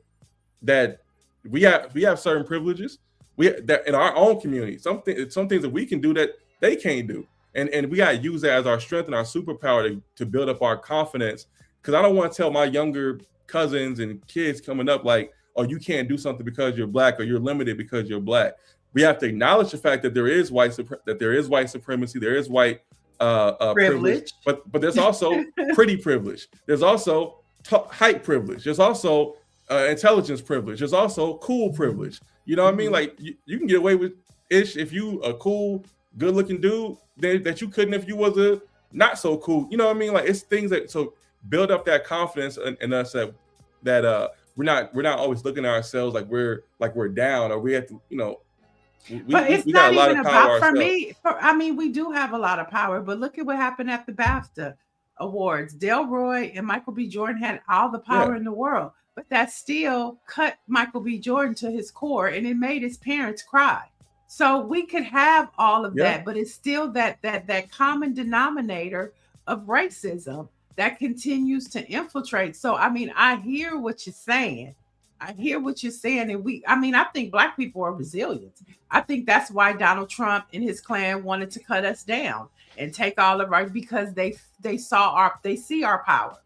that we have certain privileges. That in our own community, some things that we can do that they can't do. And we gotta use that as our strength and our superpower to build up our confidence. Because I don't want to tell my younger cousins and kids coming up like, oh, you can't do something because you're black, or you're limited because you're black. We have to acknowledge the fact that there is white supremacy, there is white privilege, but there's also pretty privilege. There's also height privilege. There's also intelligence privilege. There's also cool privilege. You know what I mean? Like you can get away with ish if you a cool, good looking dude that you couldn't if you was a not so cool. You know what I mean? Like it's things that so build up that confidence in us that we're not always looking at ourselves like we're down, or we have to, you know. But it's not even about, for me. I mean, we do have a lot of power, but look at what happened at the BAFTA awards. Delroy and Michael B. Jordan had all the power in the world, but that still cut Michael B. Jordan to his core, and it made his parents cry. So we could have all of that, but it's still that common denominator of racism that continues to infiltrate. So, I mean, I hear what you're saying. And I think black people are resilient. I think that's why Donald Trump and his clan wanted to cut us down and take all of our, because they see our power,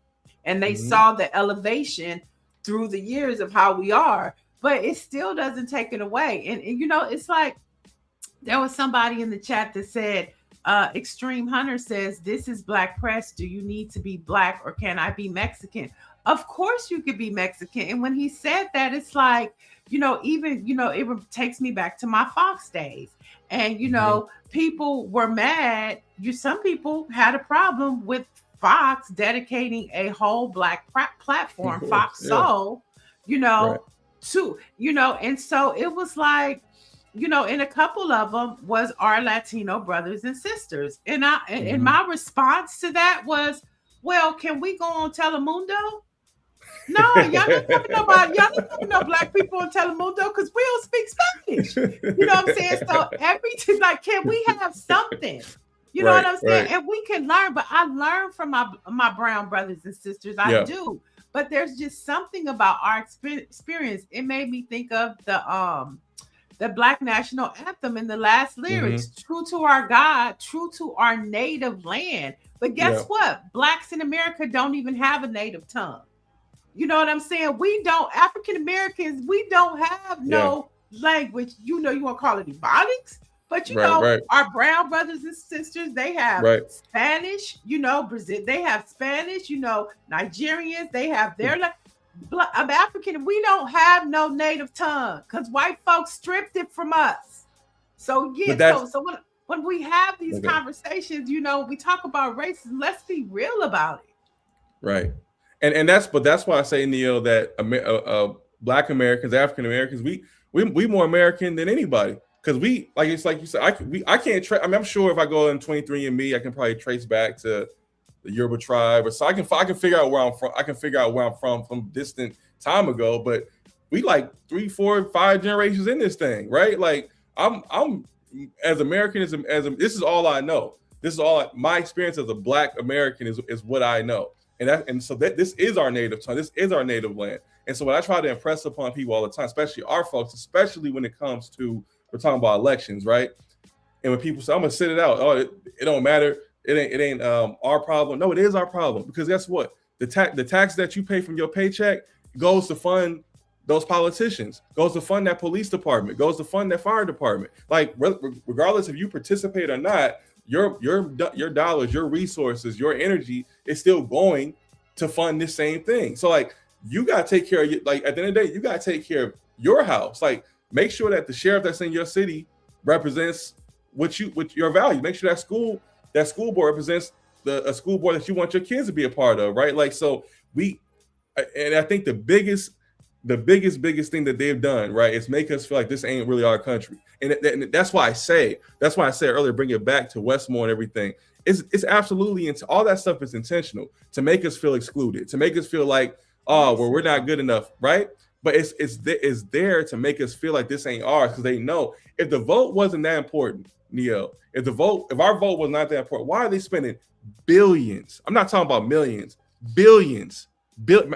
and they saw the elevation through the years of how we are, but it still doesn't take it away. And you know, it's like there was somebody in the chat that said, Extreme Hunter says, this is Black Press. Do you need to be Black or can I be Mexican? Of course you could be Mexican. And when he said that, it's like, you know, even, you know, it takes me back to my Fox days. And, you know, people were mad. Some people had a problem with Fox dedicating a whole Black platform, Fox Soul, you know, to, you know, and so it was like, you know, and a couple of them was our Latino brothers and sisters. And and my response to that was, well, can we go on Telemundo? No, y'all not talking about, y'all not talking about Black people on Telemundo because we don't speak Spanish. You know what I'm saying? So everything, like, can we have something? You know what I'm saying? And we can learn, but I learn from my brown brothers and sisters. I do. But there's just something about our experience. It made me think of the Black National Anthem in the last lyrics, true to our God, true to our native land. But guess what? Blacks in America don't even have a native tongue. You know what I'm saying? We don't, African Americans, we don't have no language. You know, you want to call it ebonics, but you know, our brown brothers and sisters, they have Spanish, you know, Brazil, they have Spanish, you know, Nigerians, they have their I'm African. We don't have no native tongue because white folks stripped it from us. So so when we have these conversations, you know, we talk about racism. Let's be real about it. Right, and that's why I say, Neil, that Black Americans, African Americans, we more American than anybody because we like you said. I can't trace. I mean, I'm sure if I go in 23andMe, I can probably trace back to the Yoruba tribe, or so I can figure out where I'm from. I can figure out where I'm from distant time ago, but we like 3, 4, 5 generations in this thing, right? Like I'm as American as this is all I know. This is all my experience as a Black American is what I know, and so this is our native tongue. This is our native land, and so what I try to impress upon people all the time, especially our folks, especially when it comes to we're talking about elections, right? And when people say I'm gonna sit it out, it don't matter. It ain't our problem. No, it is our problem because guess what? The tax that you pay from your paycheck goes to fund those politicians, goes to fund that police department, goes to fund that fire department. Like regardless if you participate or not, your dollars, your resources, your energy is still going to fund this same thing. So like you gotta take care of like at the end of the day, you gotta take care of your house. Like make sure that the sheriff that's in your city represents with your values. Make sure that school board represents a school board that you want your kids to be a part of, right? Like, so I think the biggest thing that they've done, right, is make us feel like this ain't really our country. And that's why I say earlier, bring it back to Westmore and everything. It's absolutely, all that stuff is intentional to make us feel excluded, to make us feel like, we're not good enough, right? But it's there to make us feel like this ain't ours because they know if the vote wasn't that important, Neo, if our vote was not that important, why are they spending billions? I'm not talking about millions, billions,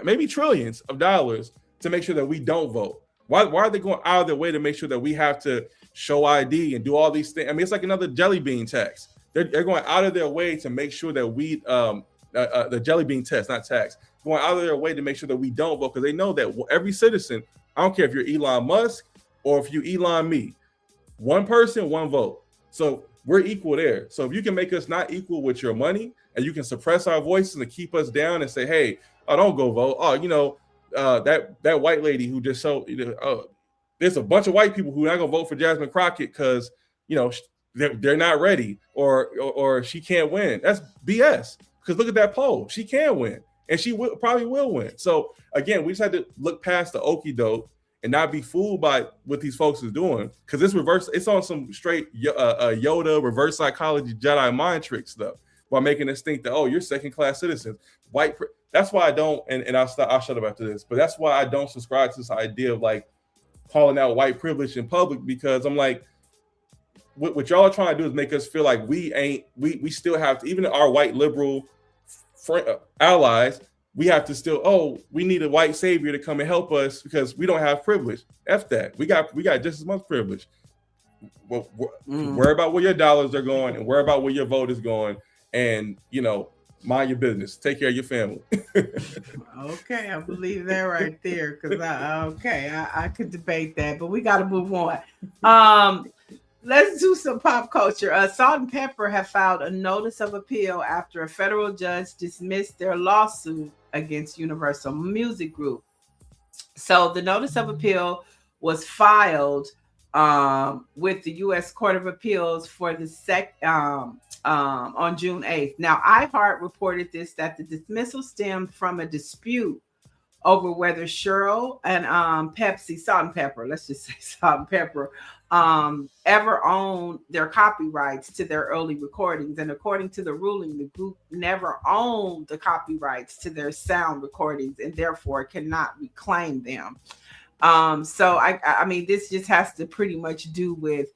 maybe trillions of dollars to make sure that we don't vote. Why are they going out of their way to make sure that we have to show ID and do all these things? I mean, it's like another jelly bean tax. They're going out of their way to make sure that we the jelly bean test, not tax, going out of their way to make sure that we don't vote because they know that every citizen, I don't care if you're Elon Musk or if you Elon me, one person, one vote. So we're equal there. So if you can make us not equal with your money and you can suppress our voices and keep us down and say, hey, don't go vote. That white lady who just there's a bunch of white people who are not gonna vote for Jasmine Crockett because they're not ready or she can't win. That's BS. Because look at that poll. She can win and she probably will win. So again, we just had to look past the okie doke and not be fooled by what these folks is doing, because it's on some straight Yoda reverse psychology Jedi mind trick stuff while making us think that you're second class citizens. That's why I don't, and I'll shut up after this. But that's why I don't subscribe to this idea of like calling out white privilege in public, because I'm like, what y'all are trying to do is make us feel like we still have to, even our white liberal allies. We have to still, we need a white savior to come and help us because we don't have privilege. F that. We got just as much privilege. Worry about where your dollars are going and worry about where your vote is going. And, mind your business. Take care of your family. Okay, I believe that right there because I could debate that, but we got to move on. Let's do some pop culture. Salt and Pepper have filed a notice of appeal after a federal judge dismissed their lawsuit against Universal Music Group. So the notice of appeal was filed with the U.S. Court of Appeals for the on June 8th. Now, iHeart reported that the dismissal stemmed from a dispute over whether Cheryl and Pepsi, Salt and Pepper, let's just say Salt and Pepper, ever owned their copyrights to their early recordings. And according to the ruling, the group never owned the copyrights to their sound recordings and therefore cannot reclaim them. So I mean, this just has to pretty much do with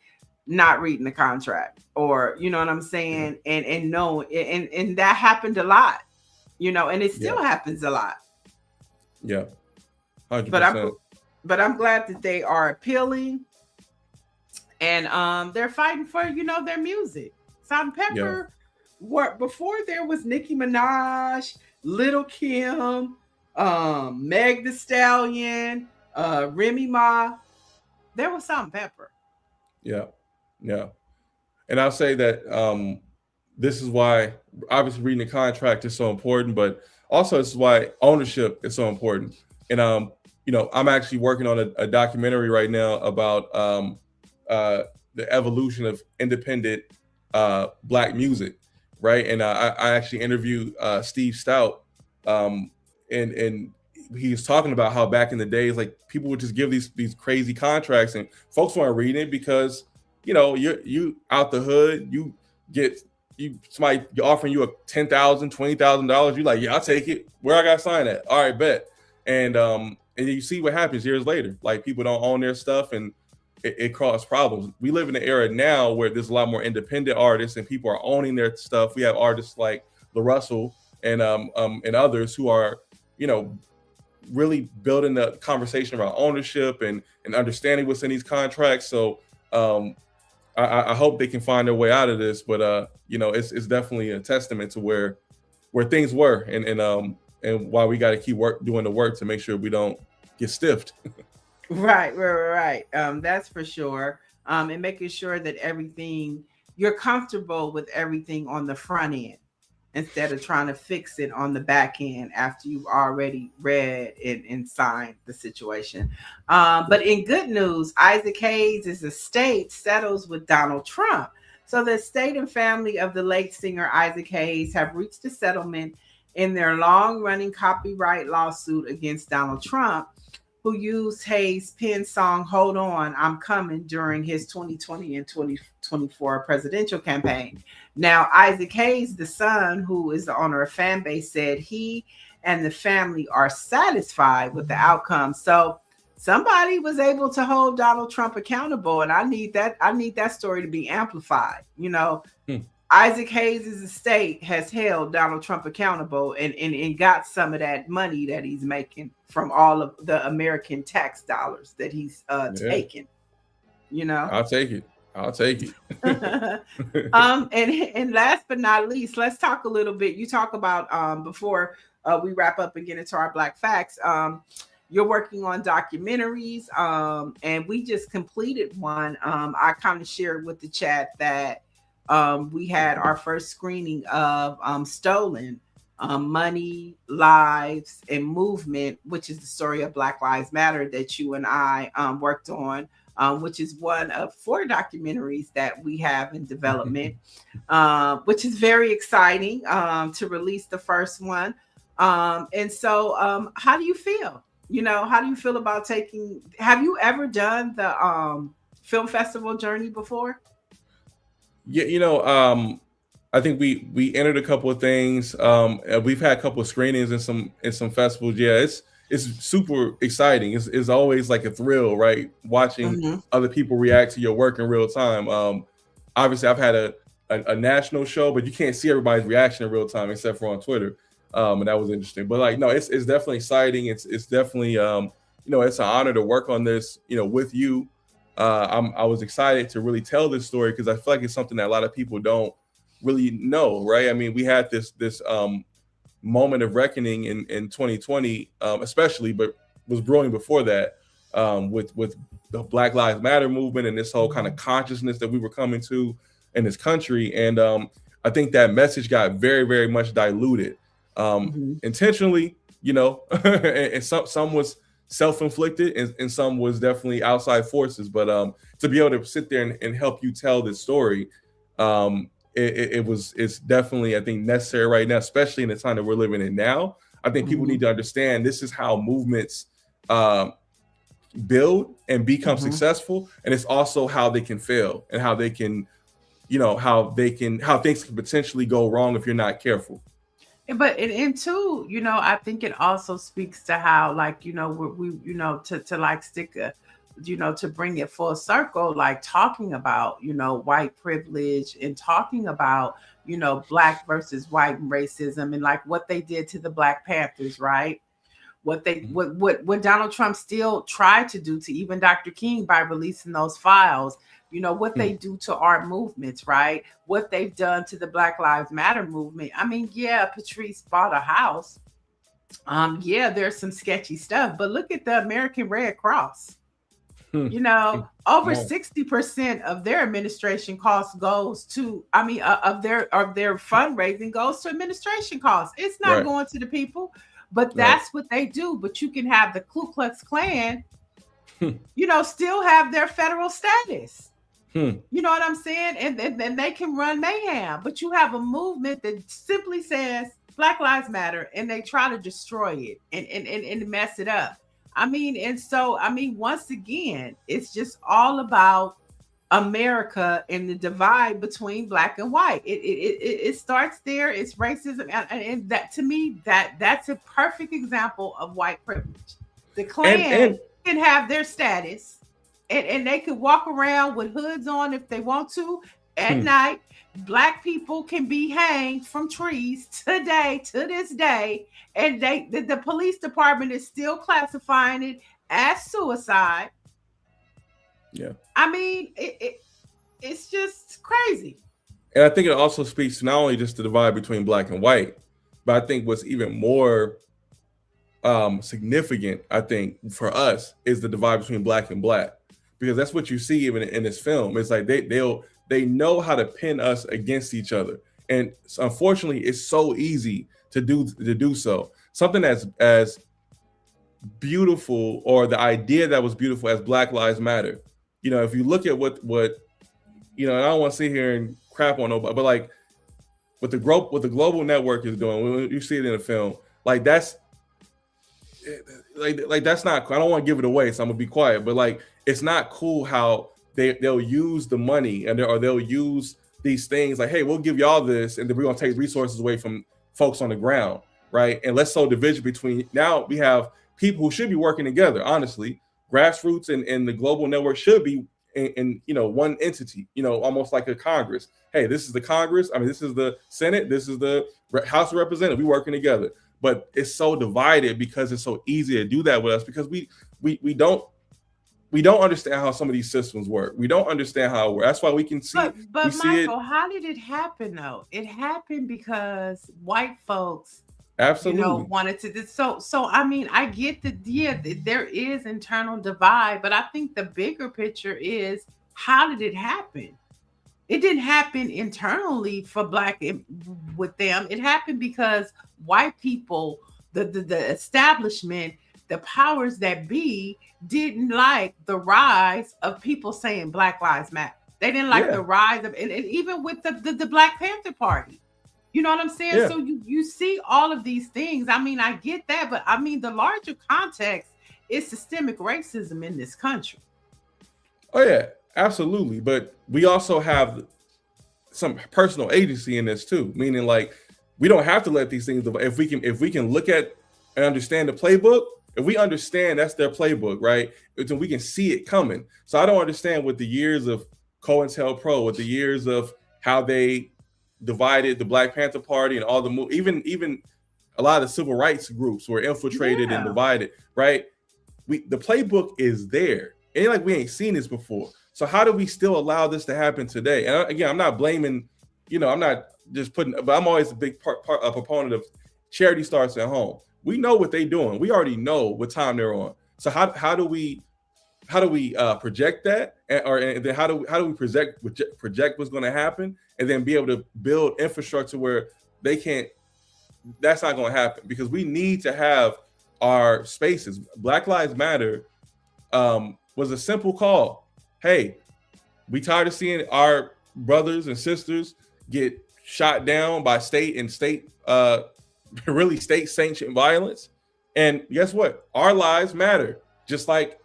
not reading the contract, or you know what I'm saying, and no, and that happened a lot, you know, and it still happens a lot. Yeah, 100%. But I'm glad that they are appealing, and they're fighting for, you know, their music. Salt and Pepper, what before there was Nicki Minaj, Little Kim, Meg Thee Stallion, Remy Ma, there was Salt and Pepper. Yeah. And I'll say that this is why obviously reading the contract is so important, but also this is why ownership is so important. And you know, I'm actually working on a documentary right now about the evolution of independent Black music, right? And I actually interviewed Steve Stout, and he was talking about how back in the days, like people would just give these crazy contracts, and folks weren't reading it because, you know, you out the hood, somebody offering you a $10,000, $20,000, you're like, yeah, I'll take it. Where I got to sign at? All right, bet. And you see what happens years later. Like people don't own their stuff, and it causes problems. We live in an era now where there's a lot more independent artists and people are owning their stuff. We have artists like La Russell and others who are, you know, really building the conversation around ownership and understanding what's in these contracts. So I hope they can find their way out of this, but you know, it's definitely a testament to where things were, and why we got to keep doing the work to make sure we don't get stiffed. Right. That's for sure. And making sure that you're comfortable with everything on the front end, instead of trying to fix it on the back end after you've already read and signed the situation. But in good news, Isaac Hayes' estate settles with Donald Trump. So the estate and family of the late singer Isaac Hayes have reached a settlement in their long-running copyright lawsuit against Donald Trump, who used Hayes' penned song "Hold On, I'm Coming" during his 2020 and 2024 presidential campaign. Now, Isaac Hayes, the son, who is the owner of Fanbase, said he and the family are satisfied with the outcome. So somebody was able to hold Donald Trump accountable, and I need that story to be amplified. You know, Isaac Hayes' estate has held Donald Trump accountable and got some of that money that he's making from all of the American tax dollars that he's taken. You know, I'll take it. And last but not least, let's talk a little bit. You talk about before we wrap up and get into our Black Facts. You're working on documentaries, and we just completed one. I kind of shared with the chat that we had our first screening of Stolen, Money, Lives, and Movement, which is the story of Black Lives Matter that you and I worked on, which is one of 4 documentaries that we have in development, which is very exciting to release the first one. And so how do you feel? You know, how do you feel about have you ever done the film festival journey before? Yeah, you know, I think we entered a couple of things. We've had a couple of screenings in some festivals. Yeah, it's super exciting. It's always like a thrill, right? Watching other people react to your work in real time. Obviously, I've had a national show, but you can't see everybody's reaction in real time except for on Twitter, and that was interesting. But like, no, it's definitely exciting. It's definitely you know, it's an honor to work on this, you know, with you. I was excited to really tell this story because I feel like it's something that a lot of people don't really know, right? I mean, we had this moment of reckoning in 2020, especially, but was brewing before that, with the Black Lives Matter movement and this whole kind of consciousness that we were coming to in this country. And I think that message got very, very much diluted, intentionally, you know, and some was self-inflicted and some was definitely outside forces. But to be able to sit there and help you tell this story, it's definitely, I think, necessary right now, especially in the time that we're living in now. I think people need to understand this is how movements build and become successful, and it's also how they can fail and how they can, you know, how things can potentially go wrong if you're not careful. But and two, you know, I think it also speaks to how, like, you know, we you know, to like stick a, you know, to bring it full circle, like talking about, you know, white privilege and talking about, you know, Black versus white racism and like what they did to the Black Panthers, right? What they what Donald Trump still tried to do to even Dr. King by releasing those files, you know, what they do to our movements, right? What they've done to the Black Lives Matter movement. I mean, yeah, Patrice bought a house. Yeah, there's some sketchy stuff, but look at the American Red Cross. You know, over 60% of their administration costs goes to, I mean, of their fundraising goes to administration costs. It's not going to the people, but that's what they do. But you can have the Ku Klux Klan, you know, still have their federal status. You know what I'm saying? And then they can run mayhem. But you have a movement that simply says Black Lives Matter, and they try to destroy it and mess it up. I mean, and so, I mean, once again, it's just all about America and the divide between Black and white. It starts there. It's racism. And that, to me, that's a perfect example of white privilege. The Klan can have their status and they could walk around with hoods on if they want to at night. Black people can be hanged from trees today, to this day, and the police department is still classifying it as suicide. Yeah, I mean, it's just crazy. And I think it also speaks to not only just the divide between Black and white, but I think what's even more significant, I think, for us is the divide between Black and Black, because that's what you see even in this film. It's like they know how to pin us against each other, and unfortunately, it's so easy to do so. Something that's as beautiful, or the idea that was beautiful as Black Lives Matter. You know, if you look at what you know, and I don't want to sit here and crap on nobody, but like what the global network is doing, when you see it in the film, like that's not. I don't want to give it away, so I'm gonna be quiet. But like, it's not cool how they'll use the money or they'll use these things like, hey, we'll give y'all this, and then we're gonna take resources away from folks on the ground, right? And let's sow division between. Now we have people who should be working together. Honestly, grassroots and the global network should be in you know, one entity. You know, almost like a Congress. Hey, this is the Congress. I mean, this is the Senate. This is the House of Representatives. We working together. But it's so divided because it's so easy to do that with us, because we don't understand how some of these systems work. We don't understand how it works. That's why we can see. But Michael, how did it happen though? It happened because white folks, absolutely, you know, wanted to. So I mean, I get there is internal divide, but I think the bigger picture is, how did it happen? It didn't happen internally for Black with them. It happened because white people, the establishment, the powers that be, didn't like the rise of people saying Black Lives Matter. They didn't like the rise of, and even with the Black Panther Party. You know what I'm saying? Yeah. So you see all of these things. I mean, I get that, but I mean, the larger context is systemic racism in this country. Oh yeah, absolutely. But we also have some personal agency in this too, meaning like we don't have to let these things. If we can look at and understand the playbook, if we understand that's their playbook, right? Then we can see it coming. So I don't understand with the years of COINTELPRO, with the years of how they divided the Black Panther Party and all the even a lot of the civil rights groups were infiltrated and divided, right? The playbook is there. Ain't like we ain't seen this before. So how do we still allow this to happen today? And again, I'm not blaming, you know, I'm not just putting, but I'm always a big a proponent of charity starts at home. We know what they're doing. We already know what time they're on. So how do we project that, and then how do we project what's going to happen, and then be able to build infrastructure where they can't. That's not going to happen, because we need to have our spaces. Black Lives Matter was a simple call. Hey, we tired of seeing our brothers and sisters get shot down by state sanctioned violence. And guess what? Our lives matter, just like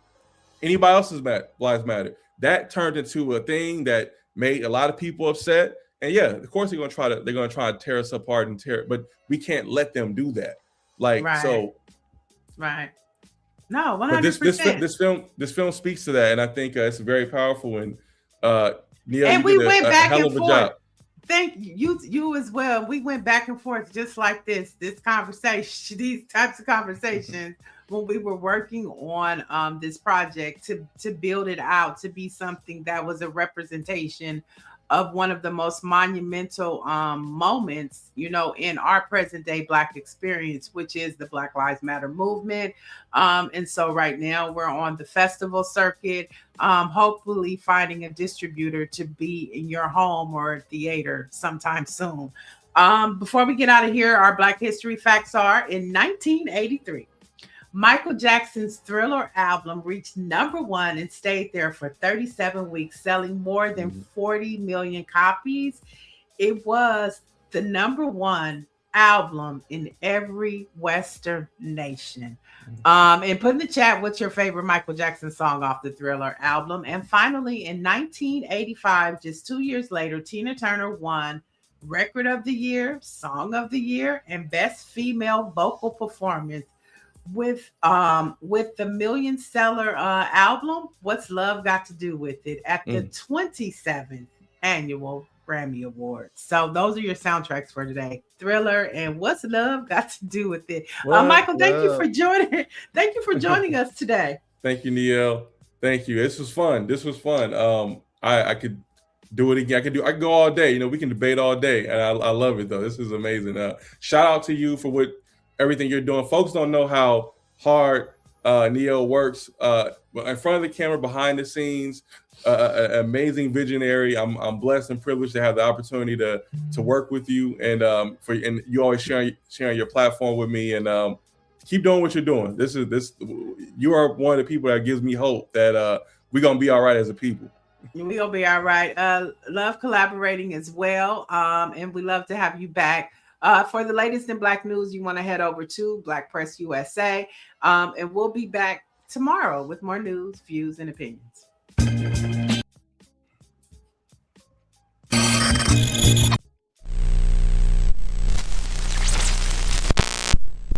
anybody else's lives matter. That turned into a thing that made a lot of people upset. And yeah, of course they're gonna try to tear us apart but we can't let them do that. Like, right. So right. No, 100%. But this film speaks to that, and I think it's very powerful. And Neil, and we went back and forth. Job. Thank you as well. We went back and forth just like this conversation, these types of conversations when we were working on this project to build it out to be something that was a representation of one of the most monumental moments, in our present day Black experience, which is the Black Lives Matter movement. And so right now we're on the festival circuit, hopefully finding a distributor to be in your home or theater sometime soon. Before we get out of here, our Black history facts are: in 1983, Michael Jackson's Thriller album reached #1 and stayed there for 37 weeks, selling more than 40 million copies. It was the #1 album in every Western nation. And put in the chat what's your favorite Michael Jackson song off the Thriller album. And finally, in 1985, just 2 years later, Tina Turner won Record of the Year, Song of the Year, and Best Female Vocal Performance with the million-seller album "What's Love Got to Do with It" at the 27th annual Grammy Awards. So those are your soundtracks for today: Thriller and "What's Love Got to Do with It." Michael, thank you for joining. Thank you for joining us today. Thank you, Neil. Thank you. This was fun. I could do it again. I could go all day. We can debate all day, and I love it though. This is amazing. Shout out to you for everything you're doing. Folks don't know how hard Neo works in front of the camera, behind the scenes. Amazing visionary. I'm blessed and privileged to have the opportunity to work with you, and you always sharing your platform with me, and keep doing what you're doing. You are one of the people that gives me hope that we're gonna be all right as a people. We're gonna be all right. Love collaborating as well, and we love to have you back. For the latest in Black news, you want to head over to Black Press USA, and we'll be back tomorrow with more news, views, and opinions.